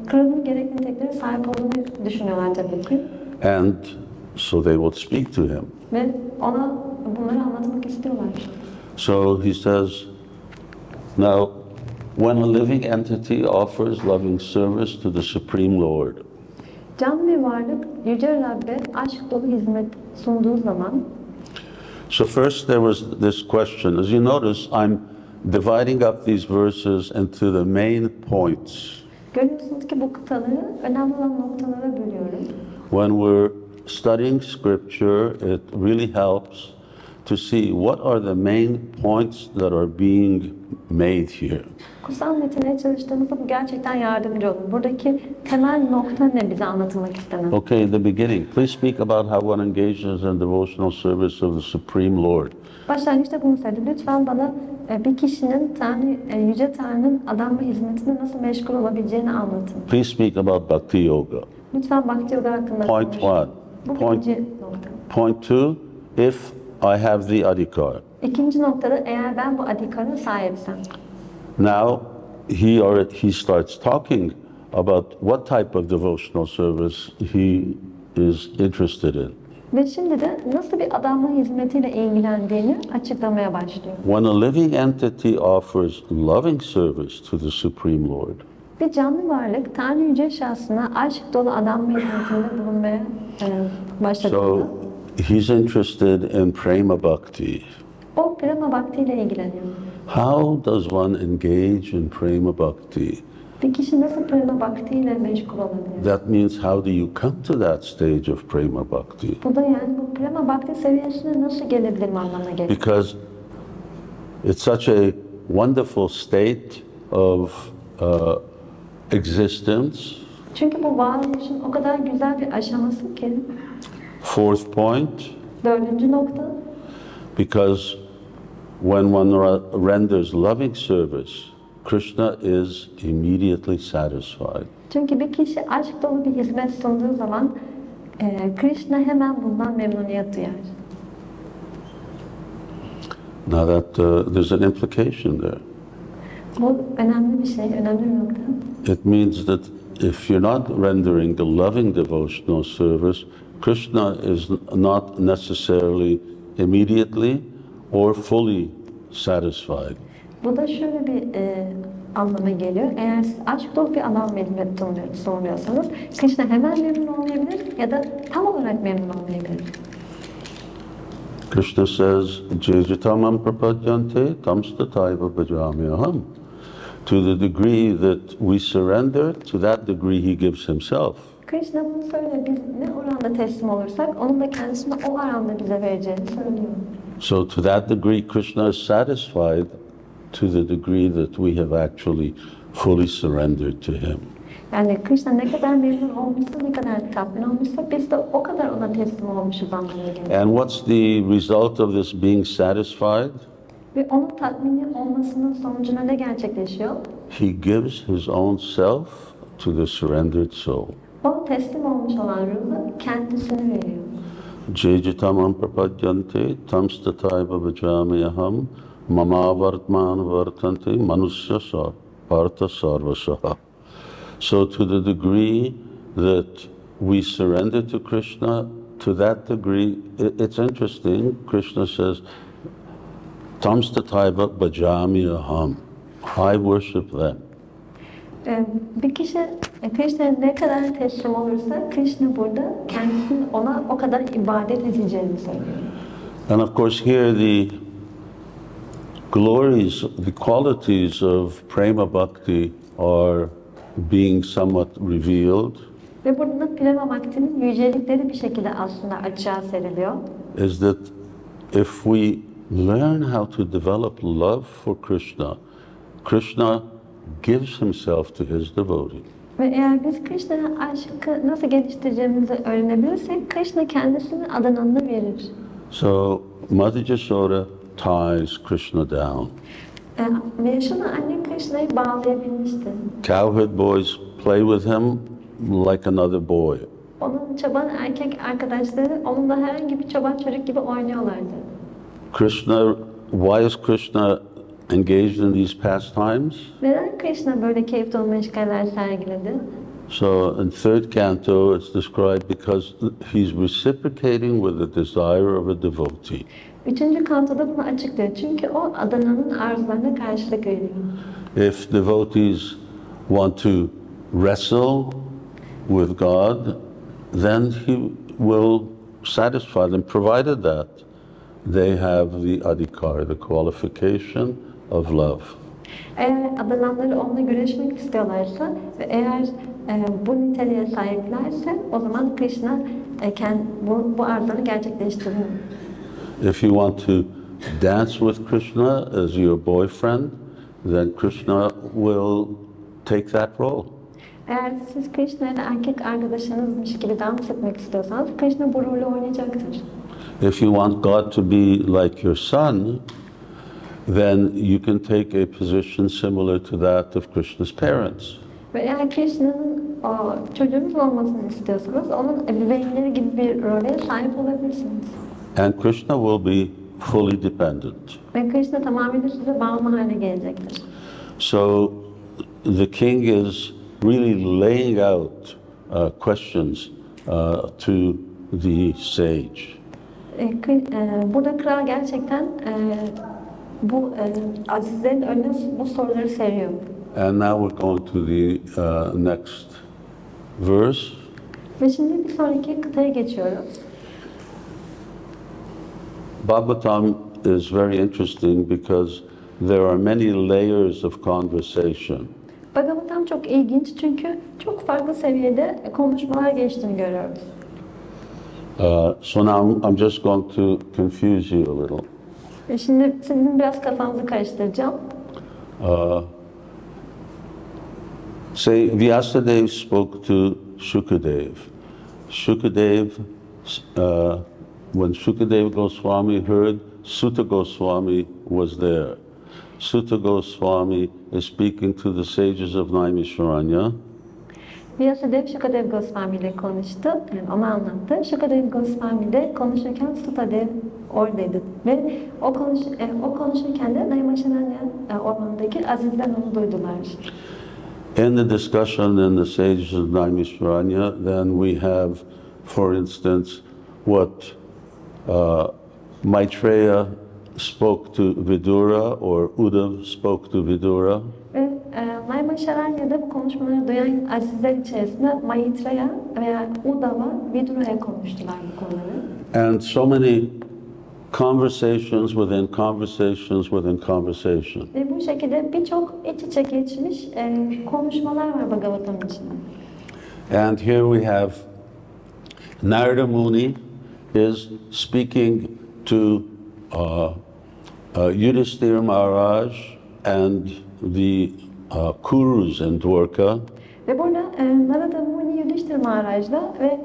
kralın gerekli niteliklere sahip olduğunu düşünüyorlar tabii ki. And so they will speak to him. Ve ona bunları anlatmak istiyorlar. So he says, now, when a living entity offers loving service to the Supreme Lord, Canlı bir varlık Yüce Rabbe aşk dolu hizmet sunduğu zaman. So first there was this question. As you notice, I'm dividing up these verses into the main points. Görüyorsunuz ki bu kıtaları önemli olan noktalara bölüyorum. When we're studying scripture, it really helps to see what are the main points that are being made here. Kutsal metinlere çalıştığımızda bu gerçekten yardımcı olur. Buradaki temel nokta ne bize anlatılmak istenen? Okay, in the beginning, please speak about how one engages in devotional service of the Supreme Lord. Başlangıçta bunu söyledi. Lütfen bana bir kişinin Yüce Tanrı'nın adanma hizmetine nasıl meşgul olabileceğini anlatın. Please speak about Bhakti Yoga. Lütfen Bhakti Yoga hakkında Point konuşun. one. Bu birinci nokta. Point two, if I have the adhikar. İkinci noktada eğer ben bu adhikara sahipsem. Now he starts talking about what type of devotional service he is interested in. Ve şimdi de nasıl bir adanma hizmetiyle ilgilendiğini açıklamaya başlıyor. When a living entity offers loving service to the Supreme Lord, Bir canlı varlık Tanrı Yüce Şahsına aşk dolu adanma hizmetinde bulunmaya başladığında. so he's interested in prema bhakti. O prema bhakti ile ilgileniyor. How does one engage in prema bhakti? Bir kişi nasıl prema bhakti ile meşgul olabilir? That means how do you come to that stage of prema bhakti? Bu da yani bu prema bhakti seviyesine nasıl gelebilir anlamına geliyor. Because it's such a wonderful state of existence. Çünkü bu varoluşun o kadar güzel bir aşaması ki. Fourth point. Dördüncü nokta. Because when one renders loving service, Krishna is immediately satisfied. Çünkü bir kişi aşk dolu bir hizmet sunduğu zaman Krishna hemen bundan memnuniyet duyar. Now that there's an implication there. Bu önemli bir şey, önemli bir nokta. It means that if you're not rendering a loving devotional service, Krishna is not necessarily immediately or fully satisfied. Bu da şöyle bir anlama geliyor. Eğer siz aşk dolu bir adam hizmet sunuyorsanız, Krishna hemen memnun olmayabilir ya da tam olarak memnun olmayabilir. Krishna says, Jejitamam prapadyante tamstataiva bhajamyaham. To the degree that we surrender, to that degree he gives himself. Krishna bunu söylüyor. Biz ne oranda teslim olursak, onun da kendisini o oranda bize vereceğini söylüyor. So to that degree, Krishna is satisfied to the degree that we have actually fully surrendered to him. Yani Krishna ne kadar memnun olmuşsa, ne kadar tatmin olmuşsa biz de o kadar ona teslim olmuşuz anlamına geliyor. And what's the result of this being satisfied? Ve onun tatmini olmasının sonucunda ne gerçekleşiyor? He gives his own self to the surrendered soul. O teslim olmuş olan ruhu kendisini veriyor. Jejitamam prapadyante tamstataiva bhajamyaham mama vartman vartante manusya partha sarvasaha. So to the degree that we surrender to Krishna, to that degree, it's interesting, Krishna says, tamstataiva bhajamyaham. I worship them. Bir kişi Krishna'ya ne kadar teslim olursa Krishna burada kendisini ona o kadar ibadet edeceğini söylüyor. And of course here the glories, the qualities of prema bhakti are being somewhat revealed. Ve burada prema bhakti'nin yücelikleri bir şekilde aslında açığa seriliyor. Is that if we learn how to develop love for Krishna, Krishna gives himself to his devotee. Ve eğer biz Krishna'ya aşkı nasıl geliştireceğimizi öğrenebilirsek, Krishna kendisinin adananını verir. So Mother Yashoda ties Krishna down. Ve Yashoda anne Krishna'yı bağlayabilmişti. Cowherd boys play with him like another boy. Onun çoban erkek arkadaşları onunla herhangi bir çoban çocuk gibi oynuyorlardı. Krishna, why is Krishna engaged in these pastimes? Neden Krishna böyle keyif dolu meşgaleler sergiledi? So in third canto it's described because he's reciprocating with the desire of a devotee. Üçüncü kantoda bunu açıklıyor. Çünkü o adananın arzularına karşılık veriyor. If devotees want to wrestle with God, then he will satisfy them, provided that they have the adhikar, the qualification of love. Eğer adananları onunla güreşmek istiyorlarsa ve eğer bu niteliğe sahiplerse o zaman Krishna bu arzularını gerçekleştirir. If you want to dance with Krishna as your boyfriend, then Krishna will take that role. Eğer siz Krishna'yla erkek arkadaşınızmış gibi dans etmek istiyorsanız Krishna bu rolü oynayacaktır. If you want God to be like your son, then you can take a position similar to that of Krishna's parents. Ve eğer Krishna'nın çocuğunuz olmasını istiyorsanız onun ebeveynleri gibi bir role sahip olabilirsiniz. And Krishna will be fully dependent. Ve Krishna tamamıyla size bağımlı hale gelecektir. So the king is really laying out questions to the sage. Burada kral gerçekten bu azizlerin önüne bu soruları seriyor. And now we're going to the next verse. Ve şimdi bir sonraki kıtaya geçiyoruz. Bhagavatam is very interesting because there are many layers of conversation. Bhagavatam çok ilginç çünkü çok farklı seviyede konuşmalar geçtiğini görüyoruz. So now I'm just going to confuse you a little. Şimdi sizin biraz kafanızı karıştıracağım. Say Vyasadeva spoke to Shukadev. Shukadev, when Shukadev Goswami heard, Sutta Goswami was there. Sutta Goswami is speaking to the sages of Naimisharanya. Vyasadev Shukadev Goswami ile konuştu, yani onu anlattı. Shukadev Goswami de konuşurken Sutadev oradaydı ve o konuşurken de Naimisharanya ormanındaki azizler onu duydular. In the discussion in the sages of Naimisharanya, then we have, for instance, what Maitreya spoke to Vidura or Uddhava spoke to Vidura. Ve Naimisharanya'da bu konuşmaları duyan azizler içerisinde Maitreya veya Uddhava Vidura'ya konuştular bu konuları. And so many conversations within conversations within conversation. Ve bu şekilde birçok iç içe geçmiş konuşmalar var Bhagavatam içinde. And here we have Narada Muni is speaking to Yudhishthira Maharaj and the Kurus in Dwarka. Ve burada Narada Muni Yudhishthira Maharaj'la ve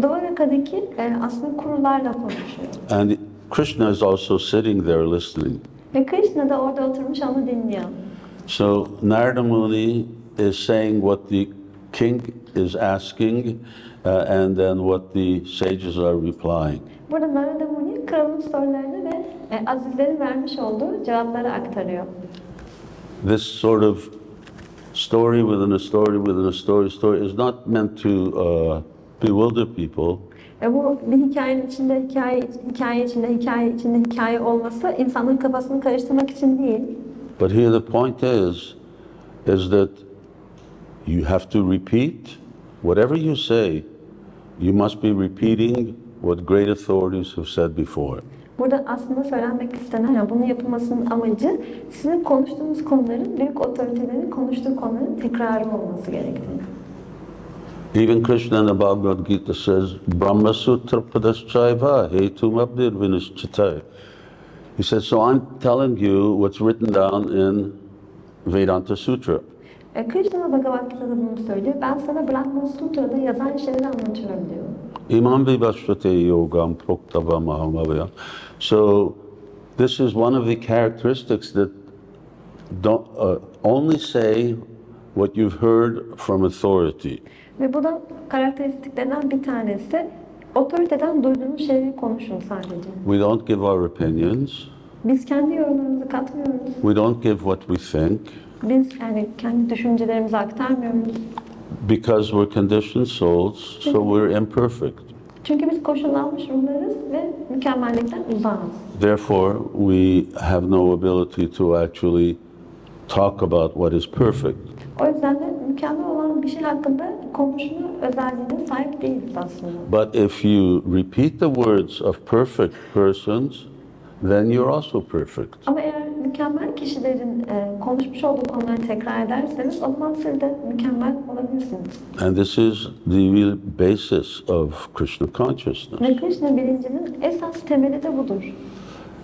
Dvaraka'daki aslında kurularla konuşuyor. And Krishna is also sitting there listening. Ve Krishna da orada oturmuş onu dinliyor. So Narada Muni is saying what the king is asking and then what the sages are replying. Burada Narada Muni kralın sorularını ve azizlerin vermiş olduğu cevapları aktarıyor. This sort of story within a story within a story is not meant to bewilder people. Bu bir hikayenin içinde hikaye içinde hikaye olması insanların kafasını karıştırmak için değil. But here the point is that you have to repeat whatever you say. You must be repeating what great authorities have said before. Burada aslında söylenmek istenen, yani bunu yapılmasının amacı sizin konuştuğunuz konuların, büyük otoritelerin konuştuğu konuların tekrarı olması gerektiğini. Even Krishna in the Bhagavad-gita says, Brahma Sutra Padaschaiva Hetum Abdir Vinishchitai. He says, so I'm telling you what's written down in Vedanta Sutra. Krishna Bhagavad-gita'da bunu söylüyor. Ben sana Brahma Sutra'da yazan şeyleri anlatıyorum diyor. Imam vivasvate yogam proktavam ahamavya. So this is one of the characteristics that don't only say what you've heard from authority. Ve bu da karakteristiklerinden bir tanesi. Otoriteden duyduğunuz şeyleri konuşun sadece. We don't give our opinions. Biz kendi yorumlarımızı katmıyoruz. We don't give what we think. Biz yani kendi düşüncelerimizi aktarmıyoruz. Because we're conditioned souls, so we're imperfect. Çünkü biz koşullanmış ruhlarız ve mükemmellikten uzağız. Therefore, we have no ability to actually talk about what is perfect. O yüzden de mükemmel olan bir şey hakkında konuşma özelliğine sahip değiliz aslında. But if you repeat the words of perfect persons, then you're also perfect. Ama eğer mükemmel kişilerin konuşmuş olduğu konuları tekrar ederseniz o zaman siz de mükemmel olabilirsiniz. And this is the real basis of Krishna consciousness. Ve Krishna bilincinin esas temeli de budur.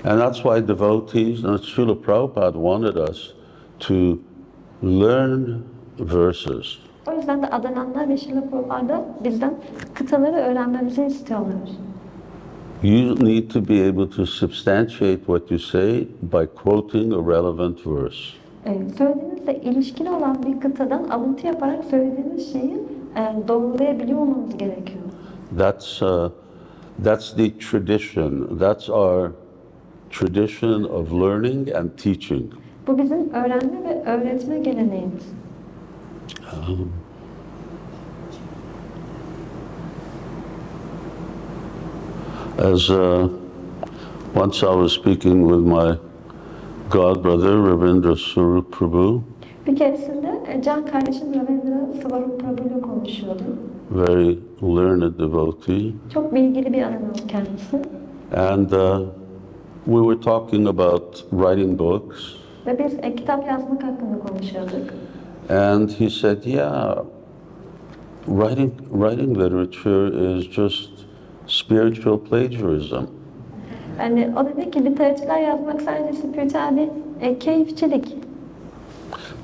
And that's why devotees, and Srila Prabhupada wanted us to learn verses. O yüzden de adananlar ve Srila Prabhupada bizden kıtaları öğrenmemizi istiyorlar. You need to be able to substantiate what you say by quoting a relevant verse. Söylediğinizle ilişkili olan bir kıtadan alıntı yaparak söylediğiniz şeyi doğrulayabiliyor olmanız gerekiyor. That's the tradition. That's our tradition of learning and teaching. Bu bizim öğrenme ve öğretme geleneğimiz. As once I was speaking with my god brother Ravindra Swarup Prabhu. Bir keresinde can kardeşim Ravindra Swarup Prabhu ile konuşuyordum. Very learned devotee. Çok bilgili bir adam kendisi. And we were talking about writing books. Ve biz kitap yazmak hakkında konuşuyorduk. And he said, yeah, writing literature is just spiritual plagiarism. Yani o dedi ki literatürler yazmak sadece spiritüel bir keyifçilik.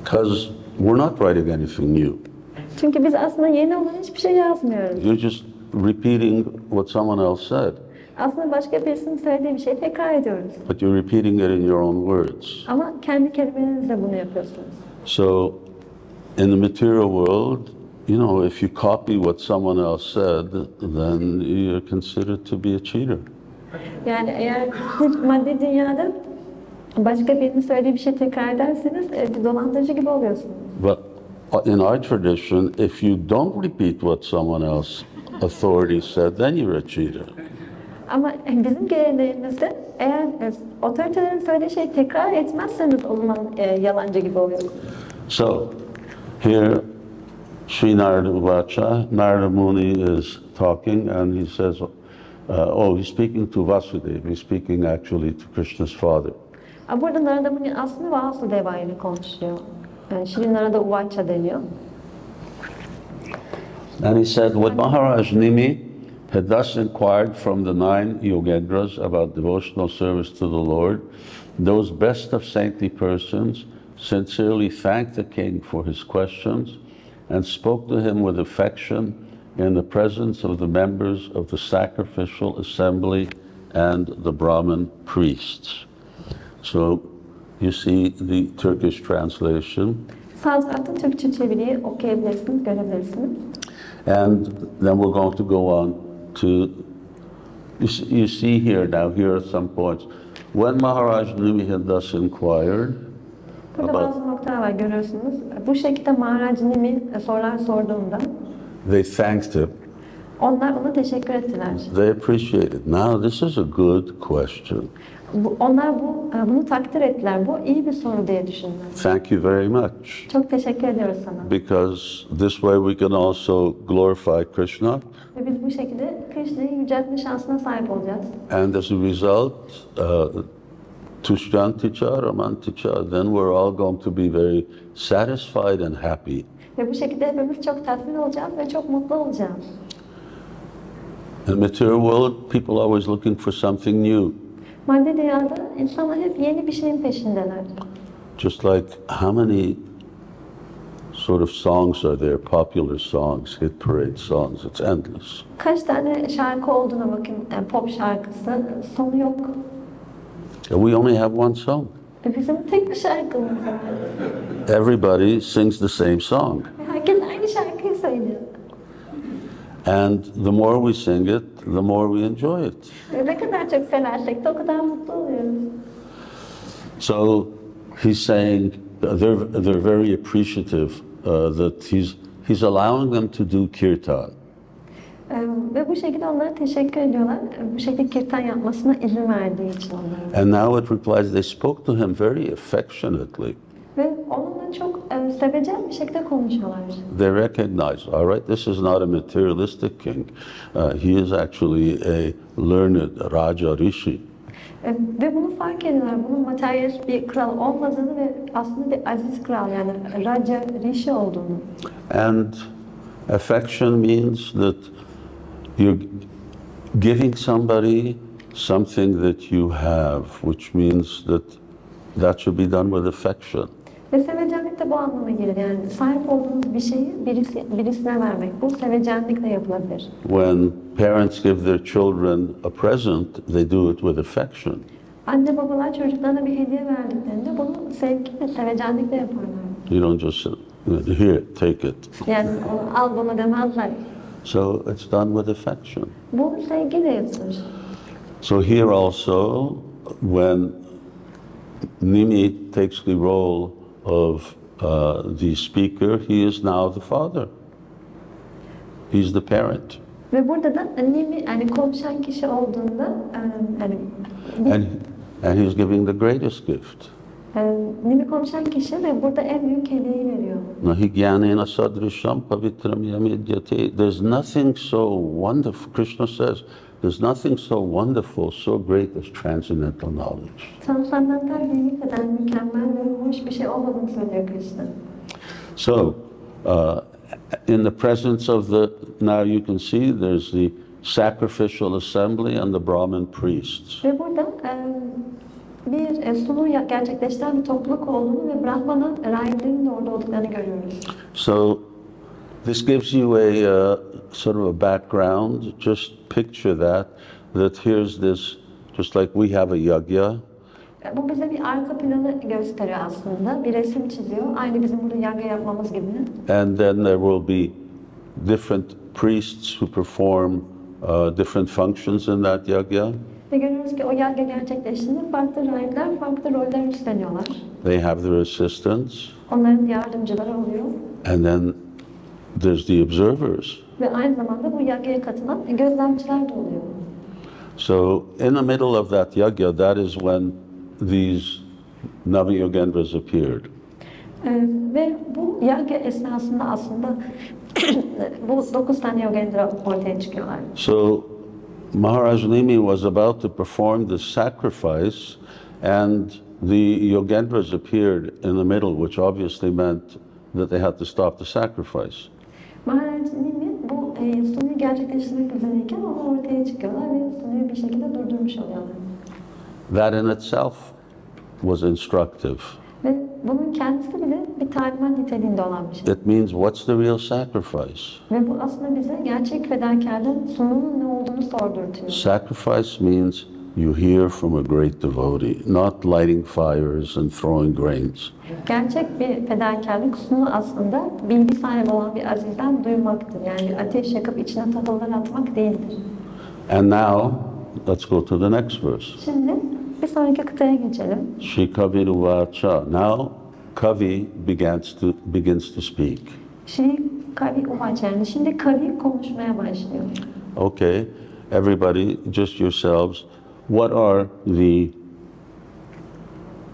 Because we're not writing anything new. Çünkü biz aslında yeni olan hiçbir şey yazmıyoruz. You're just repeating what someone else said. Aslında başka birisinin söylediği bir şeyi tekrar ediyoruz. But you're repeating it in your own words. Ama kendi kelimelerinizle bunu yapıyorsunuz. So, in the material world, you know, if you copy what someone else said, then you're considered to be a cheater. Yani eğer maddi dünyada başka birinin söylediği bir şey tekrar ederseniz bir dolandırıcı gibi oluyorsunuz. But in our tradition, if you don't repeat what someone else authority said, then you're a cheater. Ama bizim geleneğimizde eğer otoritelerin söylediği şeyi tekrar etmezseniz o zaman yalancı gibi oluyorsunuz. So, here Sri Narada Vacha, Narada Muni is talking and he says, he's speaking to Vasudeva, he's speaking actually to Krishna's father. Burada Narada Muni aslında Vasudeva ile konuşuyor. Yani Sri Narada Vacha deniyor. And he said, when Maharaj Nimi had thus inquired from the 9 Yogendras about devotional service to the Lord, those best of saintly persons sincerely thanked the king for his questions and spoke to him with affection in the presence of the members of the sacrificial assembly and the Brahmin priests. So you see the Turkish translation. Sağ tarafta Türkçe çeviriyi okuyabilirsiniz, görebilirsiniz. And then we're going to go on to, you see here now, here are some points. When Maharaj Nimi had thus inquired, burada bazı noktalar var görüyorsunuz. Bu şekilde Maharaj Nimi sorular sorduğunda they thanked him. Onlar ona teşekkür ettiler. They appreciated. Now this is a good question. Onlar bunu takdir ettiler. Bu iyi bir soru diye düşündüler. Thank you very much. Çok teşekkür ediyoruz sana. Because this way we can also glorify Krishna. Ve biz bu şekilde Krishna'yı yüceltme şansına sahip olacağız. And as a result, tushyanticha, ramanticha, then we're all going to be very satisfied and happy. Ve bu şekilde hepimiz çok tatmin olacağız ve çok mutlu olacağız. In the material world, people are always looking for something new. Maddi dünyada insanlar hep yeni bir şeyin peşindeler. just like how many sort of songs are there, popular songs, hit parade songs, it's endless. Kaç tane şarkı olduğuna bakın, pop şarkısı, sonu yok. We only have one song. Bizim tek bir şarkımız var. Everybody sings the same song. Herkes aynı şarkıyı söylüyor. And the more we sing it, the more we enjoy it. Ne kadar çok söylersek de o kadar mutlu oluyoruz. So he's saying they're very appreciative that he's allowing them to do kirtan. Ve bu şekilde onlara teşekkür ediyorlar. Bu şekilde kirtan yapmasına izin verdiği için onlara. And now it replies, they spoke to him very affectionately. Ve onunla çok sevecen bir şekilde konuşuyorlar. They recognize, all right, this is not a materialistic king. He is actually a learned Raja Rishi. Ve bunu fark ediyorlar. Bunun materyalist bir kral olmadığını ve aslında bir aziz kral, yani Raja Rishi olduğunu. And affection means that you're giving somebody something that you have, which means that should be done with affection. Ve sevecenlik de bu anlama gelir. Yani sahip olduğunuz bir şeyi birisine vermek. Bu sevecenlikle yapılabilir. When parents give their children a present, they do it with affection. Anne babalar çocuklarına bir hediye verdiklerinde bunu sevgiyle, sevecenlikle yaparlar. You don't just say, here, take it. Yani al bunu demezler. So it's done with affection. Bu sevgiyle yapılır. So here also, when Nimi takes the role of the speaker, he is now the father. He's the parent. Ve burada da Nimi, yani konuşan kişi olduğunda And he's giving the greatest gift. Nimi konuşan kişi ve burada en büyük hediyeyi veriyor. Nahi jnanena sadrisham pavitram yamidyate. There's nothing so wonderful, Krishna says, there's nothing so wonderful, so great as transcendental knowledge. Sanatlar bilgi kadar mükemmel ve hoş bir şey olmadığını söylüyor Krishna. So, in the presence of now you can see there's the sacrificial assembly and the Brahmin priests. Ve burada bir sunu gerçekleştiren bir topluluk olduğunu ve Brahman'ın rahiplerinin de orada olduklarını görüyoruz. So, this gives you a sort of a background. Just picture that here's this, just like we have a yagya. Bu bize bir arka planı gösteriyor aslında. Bir resim çiziyor. Aynı bizim burada yagya yapmamız gibi. And then there will be different priests who perform different functions in that yagya. Ve görüyoruz ki o yagya gerçekleştiğinde farklı rahipler farklı roller üstleniyorlar. They have their assistants. Onların yardımcıları oluyor. And then there's the observers. Ve aynı zamanda bu yagyaya katılan gözlemciler de oluyor. So in the middle of that yagya, that is when these Yogendras appeared. Ve bu yagya esnasında aslında bu 9 tane Yogendra ortaya çıkıyorlar. So Maharaj Nimi was about to perform the sacrifice, and the Yogendras appeared in the middle, which obviously meant that they had to stop the sacrifice. Maharaj Nimi bu sunuyu gerçekleştirmek üzereyken onu ortaya çıkıyorlar ve sunuyu bir şekilde durdurmuş oluyorlar. That in itself was instructive. Ve bunun kendisi bile bir talimat niteliğinde olan bir şey. It means what's the real sacrifice? Ve bu aslında bize gerçek fedakarlığın sununun ne olduğunu sordurtuyor. Sacrifice means you hear from a great devotee, not lighting fires and throwing grains. Gerçek bir fedakarlık sunu aslında bilgi sahibi olan bir azizden duymaktır. Yani ateş yakıp içine tahıllar atmak değildir. And now, let's go to the next verse. Şimdi bir sonraki kıtaya geçelim. Shri Kavi'nin vacha. Now, Kavi begins to speak. Shri Kavi uvacha, yani şimdi Kavi konuşmaya başlıyor. Okay, everybody, just yourselves, what are the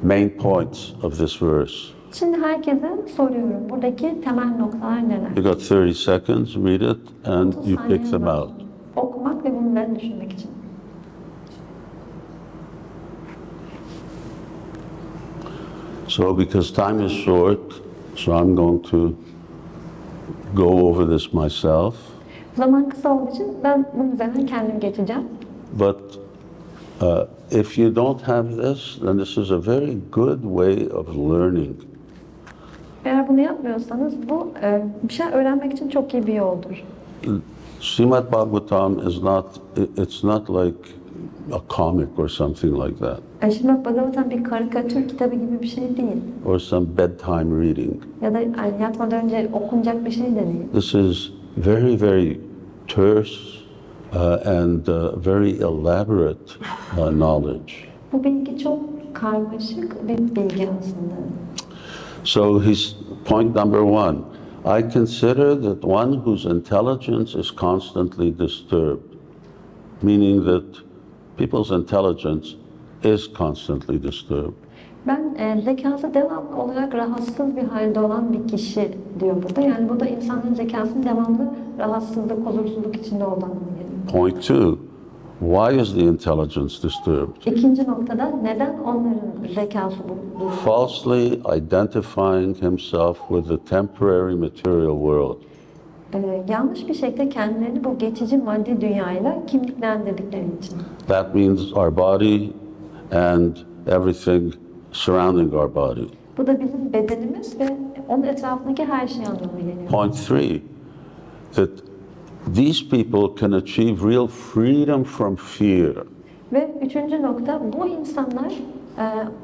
main points of this verse? Şimdi herkese soruyorum. Buradaki temel noktalar neler? You got 30 seconds, read it, and you pick them out. Okumak ve bunları düşünmek için. So because time is short, so I'm going to go over this myself. Zaman kısa olduğu için ben bunun üzerinden kendim geçeceğim. But If you don't have this, then this is a very good way of learning. Eğer bunu yapmıyorsanız bu bir şey öğrenmek için çok iyi bir yoldur. Srimad Bhagavatam is not, it's not like a comic or something like that. Srimad Bhagavatam bir karikatür kitabı gibi bir şey değil. Or some bedtime reading. Ya da yatmadan önce okunacak bir şey de değil. This is very, very terse and very elaborate knowledge. Bu bilgi çok karmaşık bir bilgi aslında. So his point number one, I consider that one whose intelligence is constantly disturbed, meaning that people's intelligence is constantly disturbed. Ben zekası devamlı olarak rahatsız bir halde olan bir kişi diyor burada. Yani burada insanın zekasının devamlı rahatsızlık, huzursuzluk içinde olduğunu geliyor. Point two, why is the intelligence disturbed? İkinci noktada neden onların zekası bu? Falsely identifying himself with the temporary material world. Yanlış bir şekilde kendilerini bu geçici maddi dünyayla kimliklendirdikleri için. That means our body and everything surrounding our body. Bu da bizim bedenimiz ve onun etrafındaki her şey anlamına geliyor. Point three, that these people can achieve real freedom from fear. Ve üçüncü nokta, bu insanlar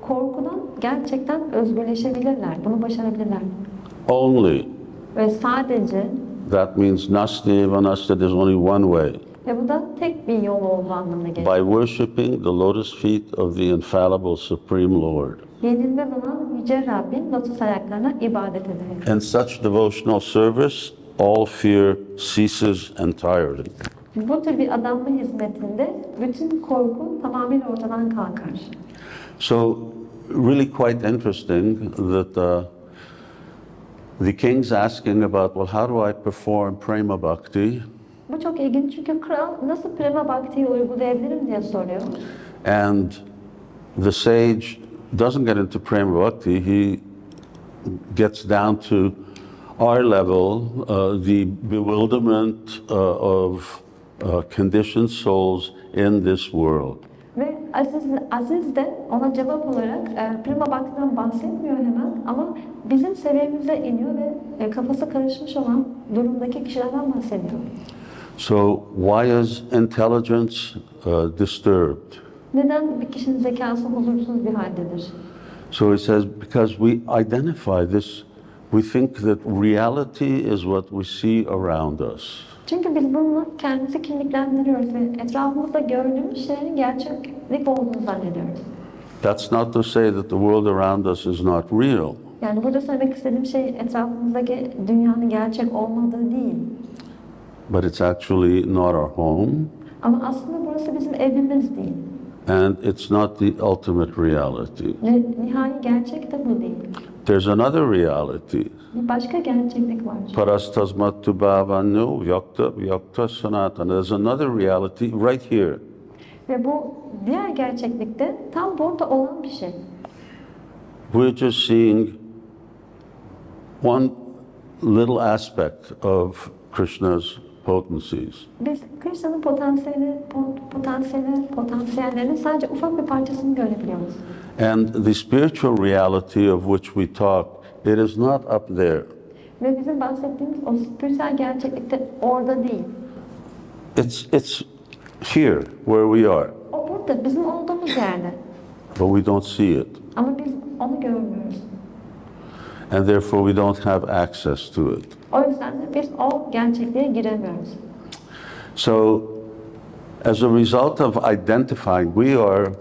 korkudan gerçekten özgürleşebilirler, bunu başarabilirler. Only. Ve sadece, That means nasti vanasti, there's only one way. ve bu da tek bir yol olduğu anlamına geliyor. By worshiping the lotus feet of the infallible Supreme Lord. Yenilmez olan Yüce Rabbin lotus ayaklarına ibadet ederek. In such devotional service, all fear ceases entirely. Bu tür bir adamlı hizmetinde bütün korku tamamıyla ortadan kalkar. So, really quite interesting that the king's asking about, well, how do I perform prema bhakti? Bu çok ilginç çünkü kral nasıl prema bhakti'yi uygulayabilirim diye soruyor. And the sage doesn't get into prema bhakti, he gets down to our level, the bewilderment of conditioned souls in this world. Ve Aziz de ona cevap olarak prima bhakti'den bahsetmiyor hemen ama bizim seviyemize iniyor ve kafası karışmış olan durumdaki kişilerden bahsediyor. So why is intelligence disturbed? Neden bir kişinin zekası huzursuz bir haldedir? So he says, because we identify this, we think that reality is what we see around us. Çünkü biz bununla kendimizi kimliklendiriyoruz ve etrafımızda gördüğümüz şeylerin gerçeklik olduğunu zannediyoruz. That's not to say that the world around us is not real. Yani burada söylemek istediğim şey etrafımızdaki dünyanın gerçek olmadığı değil. But it's actually not our home. Ama aslında burası bizim evimiz değil. And it's not the ultimate reality. Ve nihai gerçek de bu değil. There's another reality. Bir başka gerçeklik var. Parastasmattu bhavanu yakta sanatana. There's another reality right here. Ve bu diğer gerçeklikte tam burada olan bir şey. We're just seeing one little aspect of Krishna's potencies. Biz Krishna'nın potansiyellerinin sadece ufak bir parçasını görebiliyoruz. And the spiritual reality of which we talk, it is not up there. Ve bizim bahsettiğimiz o spiritüel gerçeklikte orada değil. It's here where we are. O burada, bizim olduğumuz yerde. But we don't see it. Ama biz onu görmüyoruz. And therefore we don't have access to it. O yüzden de biz o gerçekliğe giremiyoruz. So, as a result of identifying we are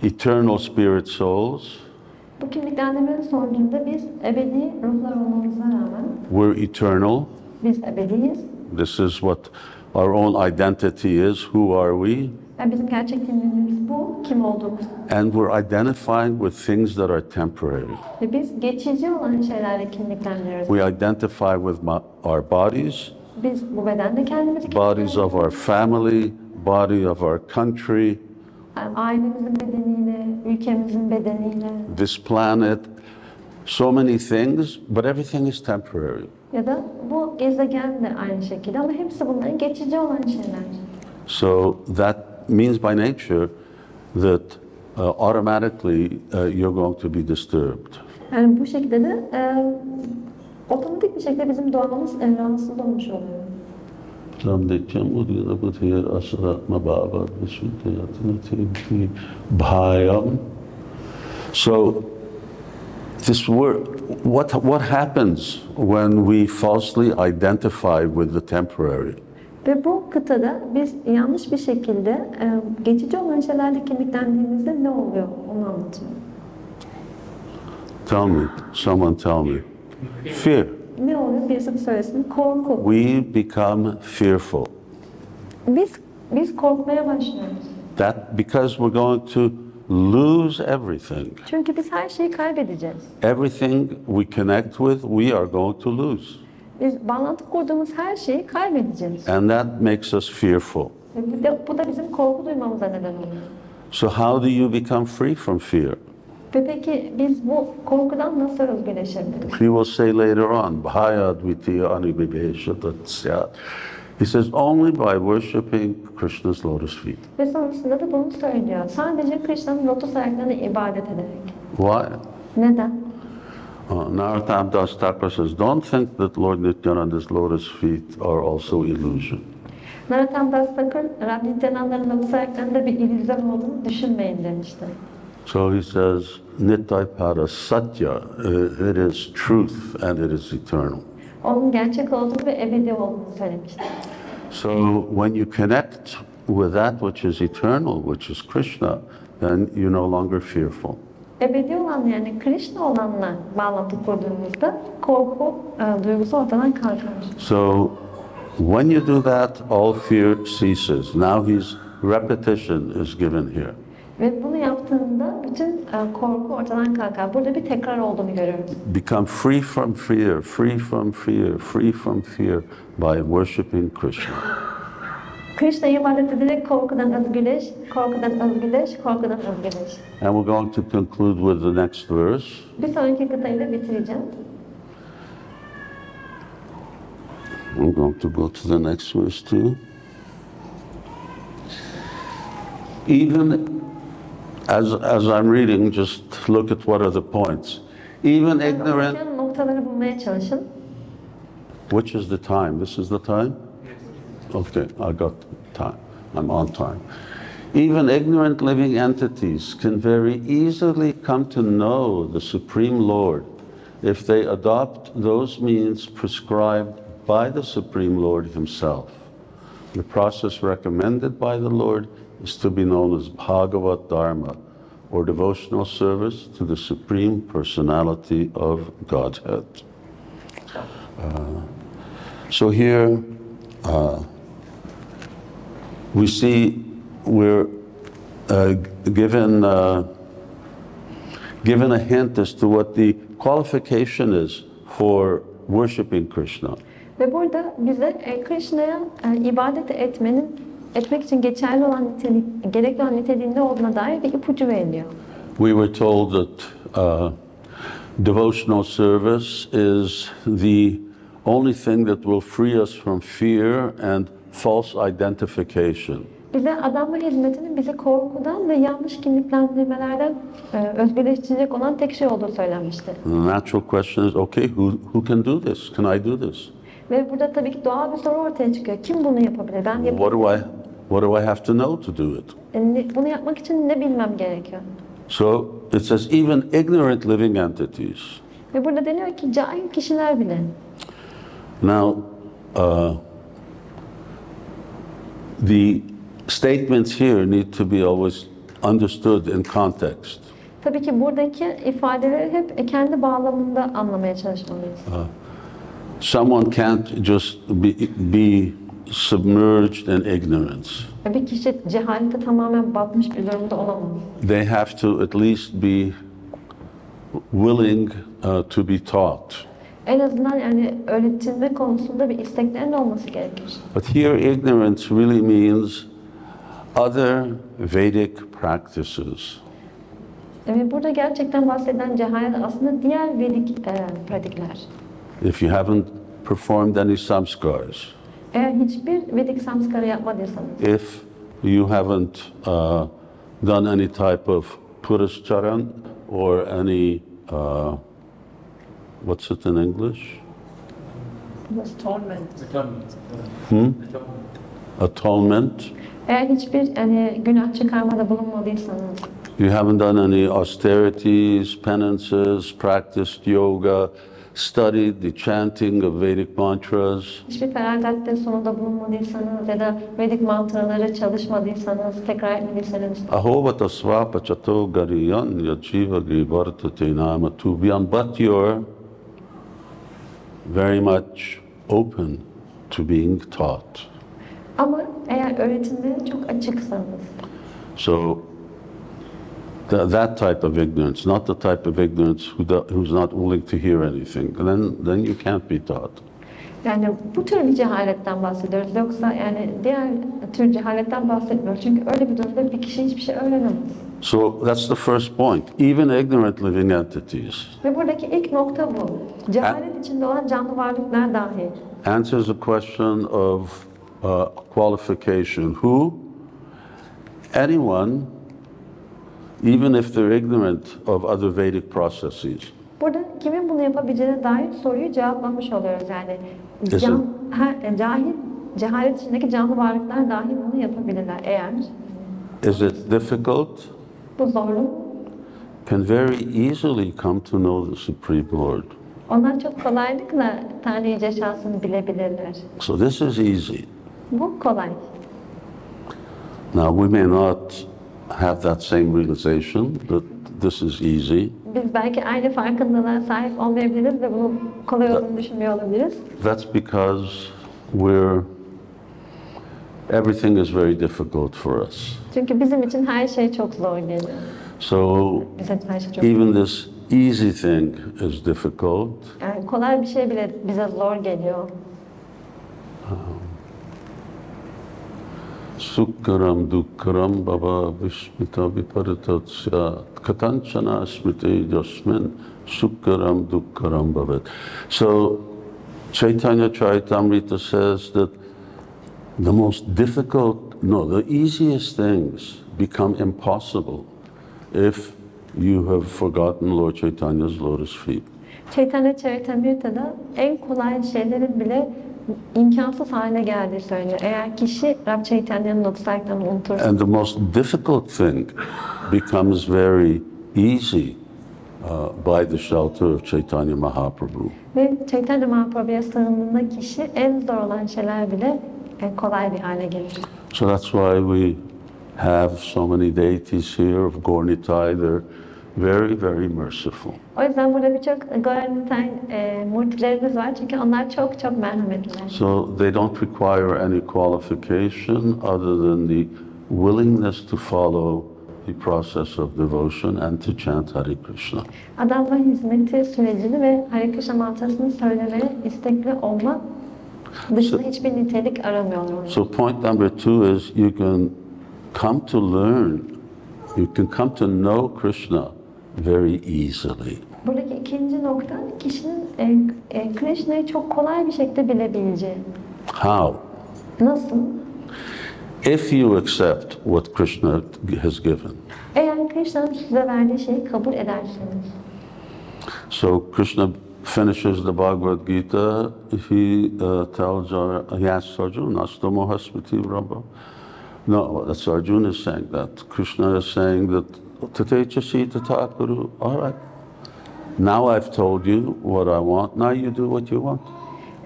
eternal spirit souls, Bu kimliklendirmenin sonucunda biz ebedi ruhlar olmamıza rağmen we're eternal. biz ebediyiz. This is what our own identity is. Who are we? Yani bizim gerçek kimliğimiz bu, kim olduğumuz. And we're identifying with things that are temporary. Ve biz geçici olan şeylerle kimliklendiriyoruz. We identify with our bodies, Biz bu bedende kendimizi bodies of our family, body of our country, yani ailemizin bedeniyle, ülkemizin bedeniyle this planet, so many things, but everything is temporary. ya da bu gezegen de aynı şekilde ama hepsi bunların geçici olan şeyler. So that means by nature that automatically you're going to be disturbed. Yani bu şekilde de otomatik bir şekilde bizim doğamız rahatsız olmuş oluyor. So this word, what happens when we falsely identify with the temporary? Ve bu kıtada biz yanlış bir şekilde geçici olan şeylerle kimliklendiğimizde ne oluyor onu anlatıyor. Tell me, someone tell me. Fear. Ne oluyor? Birisi söylesin. Korku. We become fearful. Biz korkmaya başlıyoruz. That because we're going to lose everything. Çünkü biz her şeyi kaybedeceğiz. Everything we connect with, we are going to lose. Biz bağlantı kurduğumuz her şeyi kaybedeceğiz. And that makes us fearful. Bu da bizim korku duymamıza neden oluyor. So how do you become free from fear? Ve peki biz bu korkudan nasıl özgürleşebiliriz? He will say later on, he says, only by worshipping Krishna's lotus feet. Ve sonrasında da bunu söylüyor. Sadece Krishna'nın lotus ayaklarına ibadet ederek. Why? Neden? Narottam Das Thakur says, don't think that Lord Nityananda's lotus feet are also illusion. Narottam Das Thakur, Rabbi Nityananda'nın lotus ayaklarında bir illüzyon olduğunu düşünmeyin demişti. So he says, Nityapada Satya, it is truth and it is eternal. Onun gerçek olduğunu ve ebedi olduğunu söylemişti. So when you connect with that which is eternal, which is Krishna, then you're no longer fearful. Ebedi olan yani Krishna olanla bağlantı kurduğumuzda korku duygusu ortadan kalkar. So when you do that, all fear ceases. Now his repetition is given here. Ve bunu yaptığında bütün korku ortadan kalkar. Burada bir tekrar olduğunu görüyoruz. Become free from fear, free from fear, free from fear by worshipping Krishna. Krishna'yı ibadet ederek korkudan özgürleş, korkudan özgürleş, korkudan özgürleş. And we're going to conclude with the next verse. Bir sonraki kıtayla bitireceğim. I'm going to go to the next verse too. Even as I'm reading, just look at what are the points. Even ignorant. Noktaları bulmaya çalışın. Which is the time? This is the time? Okay, I got time. I'm on time. Even ignorant living entities can very easily come to know the Supreme Lord if they adopt those means prescribed by the Supreme Lord Himself. The process recommended by the Lord is to be known as Bhāgavata-dharma, or devotional service to the Supreme Personality of Godhead. So here we see we're given a hint as to what the qualification is for worshiping Krishna. Ve burada bize Krishna'ya ibadet etmek için geçerli olan gerekli olan niteliğin ne olduğuna dair bir ipucu veriliyor. We were told that devotional service is the only thing that will free us from fear and false identification. Bize adanma hizmetinin bizi korkudan ve yanlış kimliklendirmelerden özgürleştirecek olan tek şey olduğu söylenmişti. The natural question is, okay, who can do this? Can I do this? Ve burada tabii ki doğal bir soru ortaya çıkıyor. Kim bunu yapabilir? Ben yapabilirim. What do I have to know to do it? Bunu yapmak için ne bilmem gerekiyor? So it says even ignorant living entities. Ve burada deniyor ki cahil kişiler bile. Now, the statements here need to be always understood in context. Tabii ki buradaki ifadeleri hep kendi bağlamında anlamaya çalışmalıyız. Someone can't just be submerged in ignorance. Bir kişi cehalete tamamen batmış bir durumda olamaz. They have to at least be willing to be taught. En azından yani öğretilme konusunda bir isteklerin olması gerekir. But here ignorance really means other Vedic practices. Ve burada gerçekten bahseden cehalet aslında diğer Vedik pratikler. If you haven't performed any samskars, Eğer hiçbir Vedik samskarı yapmadıysanız, if you haven't done any type of puruscharan or any, what's it in English? Atonement. Atonement. Eğer hiçbir günah çıkarmada bulunmadıysanız, You haven't done any austerities, penances, practiced yoga, studied the chanting of Vedic mantras. hiçbir feragatte sonunda bulunmadıysanız ya da Vedik mantraları çalışmadıysanız, tekrar etmediyseniz, Ahovata svapa chato gariyan yajiva grivartate nama tubhyam, but you're very much open to being taught. ama eğer öğretimlere çok açıksanız, So that type of ignorance, not the type of ignorance who's not willing to hear anything, then you can't be taught. yani bu tür bir cehaletten bahsediyoruz. Yoksa yani diğer tür cehaletten bahsetmiyoruz. Çünkü öyle bir durumda bir kişi hiçbir şey öğrenemez. So that's the first point. Even ignorant living entities Ve buradaki ilk nokta bu. Cehalet içinde olan canlı varlıklar dahi. answers the question of qualification. Who? Anyone, even if they're ignorant of other Vedic processes. Burada kimin bunu yapabileceğine dair soruyu cevaplamış oluyoruz. Yani cehalet içindeki canlı varlıklar dahi bunu yapabilirler eğer. Is it difficult? Bu zorlu. Can very easily come to know the Supreme Lord. Onlar çok kolaylıkla Tanrı Yüce Şahsını bilebilirler. So this is easy. Bu kolay. Now we may not have that same realization that this is easy. Biz belki aynı farkındalığa sahip olmayabiliriz ve bunun kolay olduğunu düşünmüyor olabiliriz. That's because everything is very difficult for us. Çünkü bizim için her şey çok zor geliyor. So Bize her şey çok even this easy thing is difficult. Yani kolay bir şey bile bize zor geliyor. Sukkaram dukkaram baba vishmita viparitatsya katanchana smriti yasmin sukkaram dukkaram bhavat. So Chaitanya Charitamrita says that the easiest things become impossible if you have forgotten Lord Chaitanya's lotus feet. Chaitanya Charitamrita'da en kolay şeylerin bile imkansız hale geldiği söyleniyor. Eğer kişi Rab Chaitanya'nın lotus ayaklarını unutursa. And the most difficult thing becomes very easy by the shelter of Chaitanya Mahaprabhu. Ve Chaitanya Mahaprabhu'ya sığındığında kişi en zor olan şeyler bile kolay bir hale gelir. So that's why we have so many deities here of Gaur-Nitai. They're very, very merciful. O yüzden burada birçok Gaur-Nitai murtilerimiz var çünkü onlar çok çok merhametliler. So they don't require any qualification other than the willingness to follow the process of devotion and to chant Hare Krishna. Adamla hizmeti sürecini ve Hare Krishna mantrasını söylemeye istekli olma dışında hiçbir nitelik aramıyorlar. So point number 2 is you can come to learn, you can come to know Krishna very easily. Buradaki ikinci nokta kişinin Krishna'yı çok kolay bir şekilde bilebileceği. How? Nasıl? If you accept what Krishna has given. Eğer Krishna'nın size verdiği şeyi kabul ederseniz. So Krishna finishes the Bhāgavata-dharma. He tells he asks Arjuna, "Astamo hasmati Brahma." No, that's Arjuna is saying that. Krishna is saying that Tatechasi Tathakuru. All right. Now I've told you what I want. Now you do what you want.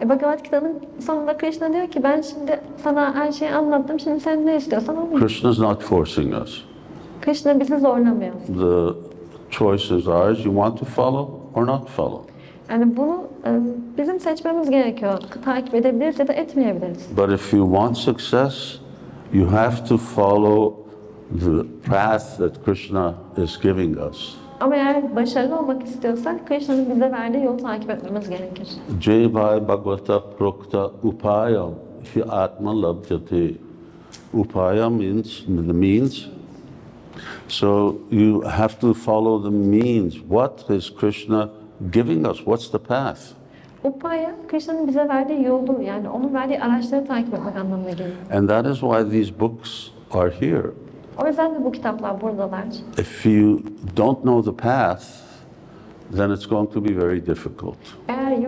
Bhagavad-gita'nın sonunda Krishna diyor ki ben şimdi sana her şeyi anlattım. Şimdi sen ne istiyorsan onu yap. Krishna is not forcing us. Krishna bizi zorlamıyor. The choice is ours. You want to follow or not follow. Yani bunu bizim seçmemiz gerekiyor. Takip edebiliriz ya da etmeyebiliriz. But if you want success, you have to follow the path that Krishna is giving us. Ama eğer başarılı olmak istiyorsak Krishna'nın bize verdiği yolu takip etmemiz gerekir. Jai Bhagavata Prokta Upayam Hi Atma Labhyate. Upaya means the means. So you have to follow the means. What is Krishna giving us? What's the path? Upaya, Krishna'nın bize verdiği yolu, yani onun verdiği araçları takip etmek anlamına geliyor. And that is why these books are here. O yüzden de bu kitaplar buradalar. If you don't know the path, then it's going to be very difficult. Eğer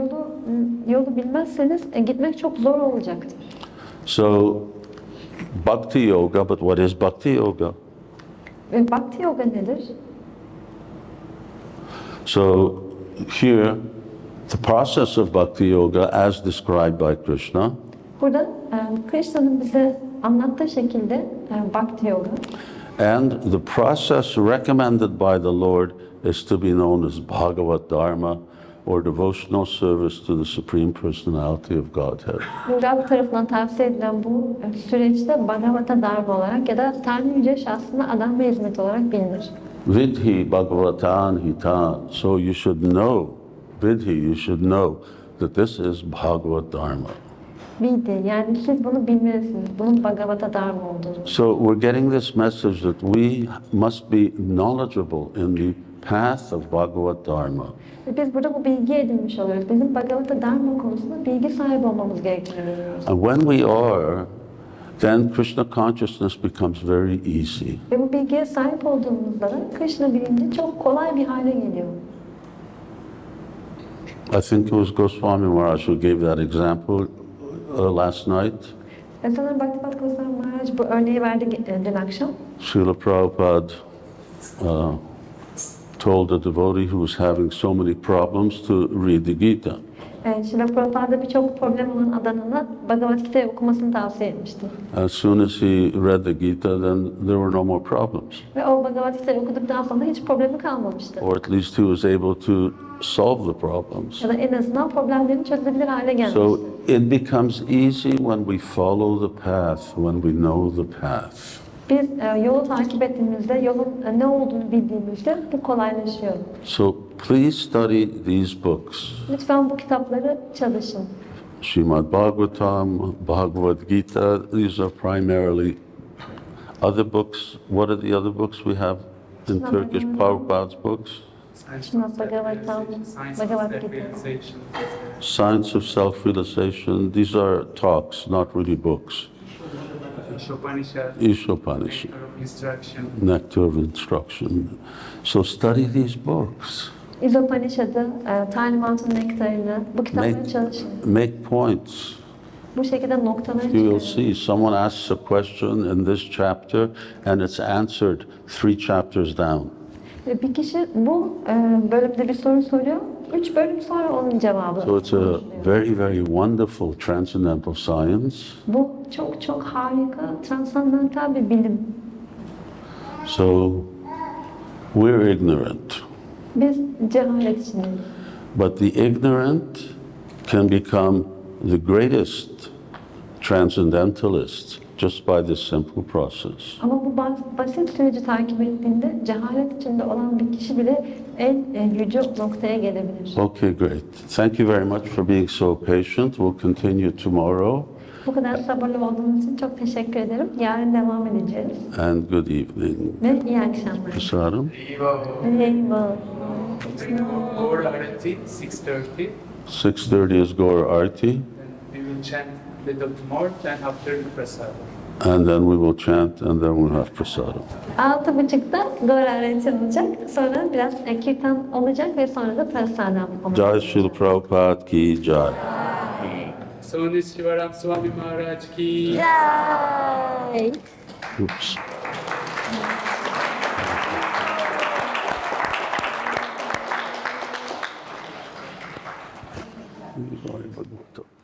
yolu bilmezseniz gitmek çok zor olacaktır. So, Bhakti Yoga, but what is Bhakti Yoga? Ve Bhakti Yoga nedir? So, here, the process of Bhakti Yoga as described by Krishna Burada Krishna'nın bize anlattığı şekilde Bhakti Yoga and the process recommended by the Lord is to be known as Bhāgavata-dharma or devotional service to the Supreme Personality of Godhead. Rab tarafından tavsiye edilen bu süreçte Bhāgavata-dharma olarak ya da Tanrı'nın Yüce Şahsı'na adanma hizmeti olarak bilinir. Vidhi Bhagavatan Hitan. So you should know, Vidhi, you should know that this is Bhāgavata-dharma. Bildi, yani siz bunu bilmelisiniz. Bunun Bhāgavata-dharma olduğunu. So we're getting this message that we must be knowledgeable in the path of Bhāgavata-dharma. Biz burada bu bilgiyi edinmiş oluyoruz. Bizim Bhāgavata-dharma konusunda bilgi sahibi olmamız gerektiğini biliyoruz. And when we are, then Krishna consciousness becomes very easy. Ve bu bilgiye sahip olduğumuzda da Krishna bilinci çok kolay bir hale geliyor. I think it was Goswami Maharaj who gave that example last night. Sanırım Bhaktipat Goswami Maharaj bu örneği verdi dün akşam. Srila Prabhupada told a devotee who was having so many problems to read the Gita. Şila Prabhupada birçok problem olan adanına Bhagavad-gita'yı okumasını tavsiye etmişti. As soon as he read the Gita, then there were no more problems. Ve o Bhagavad-gita'yı okuduktan sonra hiç problemi kalmamıştı. Or at least he was able to solve the problems. Ya da en azından problemlerini çözebilir hale gelmişti. So it becomes easy when we follow the path, when we know the path. Biz yolu takip ettiğimizde, yolun ne olduğunu bildiğimizde bu kolaylaşıyor. So please study these books. Lütfen bu kitapları çalışın. Srimad Bhagavatam, Bhagavad Gita, these are primarily other books. What are the other books we have in Turkish? Prabhupada's books? Srimad Bhagavatam, Bhagavad-gita. Science of Self-Realization. These are talks, not really books. Ishopanishad. Nectar of Instruction. So study these books. İzopanishad'ı, talimatın nektarını, bu kitapları çalışın. Make points. Bu şekilde noktaları You will çıkarın. see someone asks a question in this chapter and it's answered 3 chapters down. Bir kişi bu bölümde bir soru soruyor, 3 bölüm sonra onun cevabı. So it's a very, very wonderful transcendental science. Bu çok çok harika, transandantal bir bilim. So we're ignorant. Biz cehalet içindeyiz. But the ignorant can become the greatest transcendentalists just by this simple process. Ama bu basit süreci takip ettiğinde cehalet içinde olan bir kişi bile en yüce noktaya gelebilir. Okay, great. Thank you very much for being so patient. We'll continue tomorrow. Bu kadar sabırlı olduğunuz için çok teşekkür ederim. Yarın devam edeceğiz. And good evening. Ve iyi akşamlar. Prasadam. Eyvallah. 6:30. 6:30 is Gaur Arti. We will chant little more and after the prasad. And then we will chant and then we'll have prasadam. 6:30'da Gaur-Arati olacak. Sonra biraz kirtan olacak ve sonra da prasadam olacak. Jai Srila Prabhupada ki jai. Soni Şivaram Svami Maharaj ki. Jai! Oops. Bhāgavata-dharma.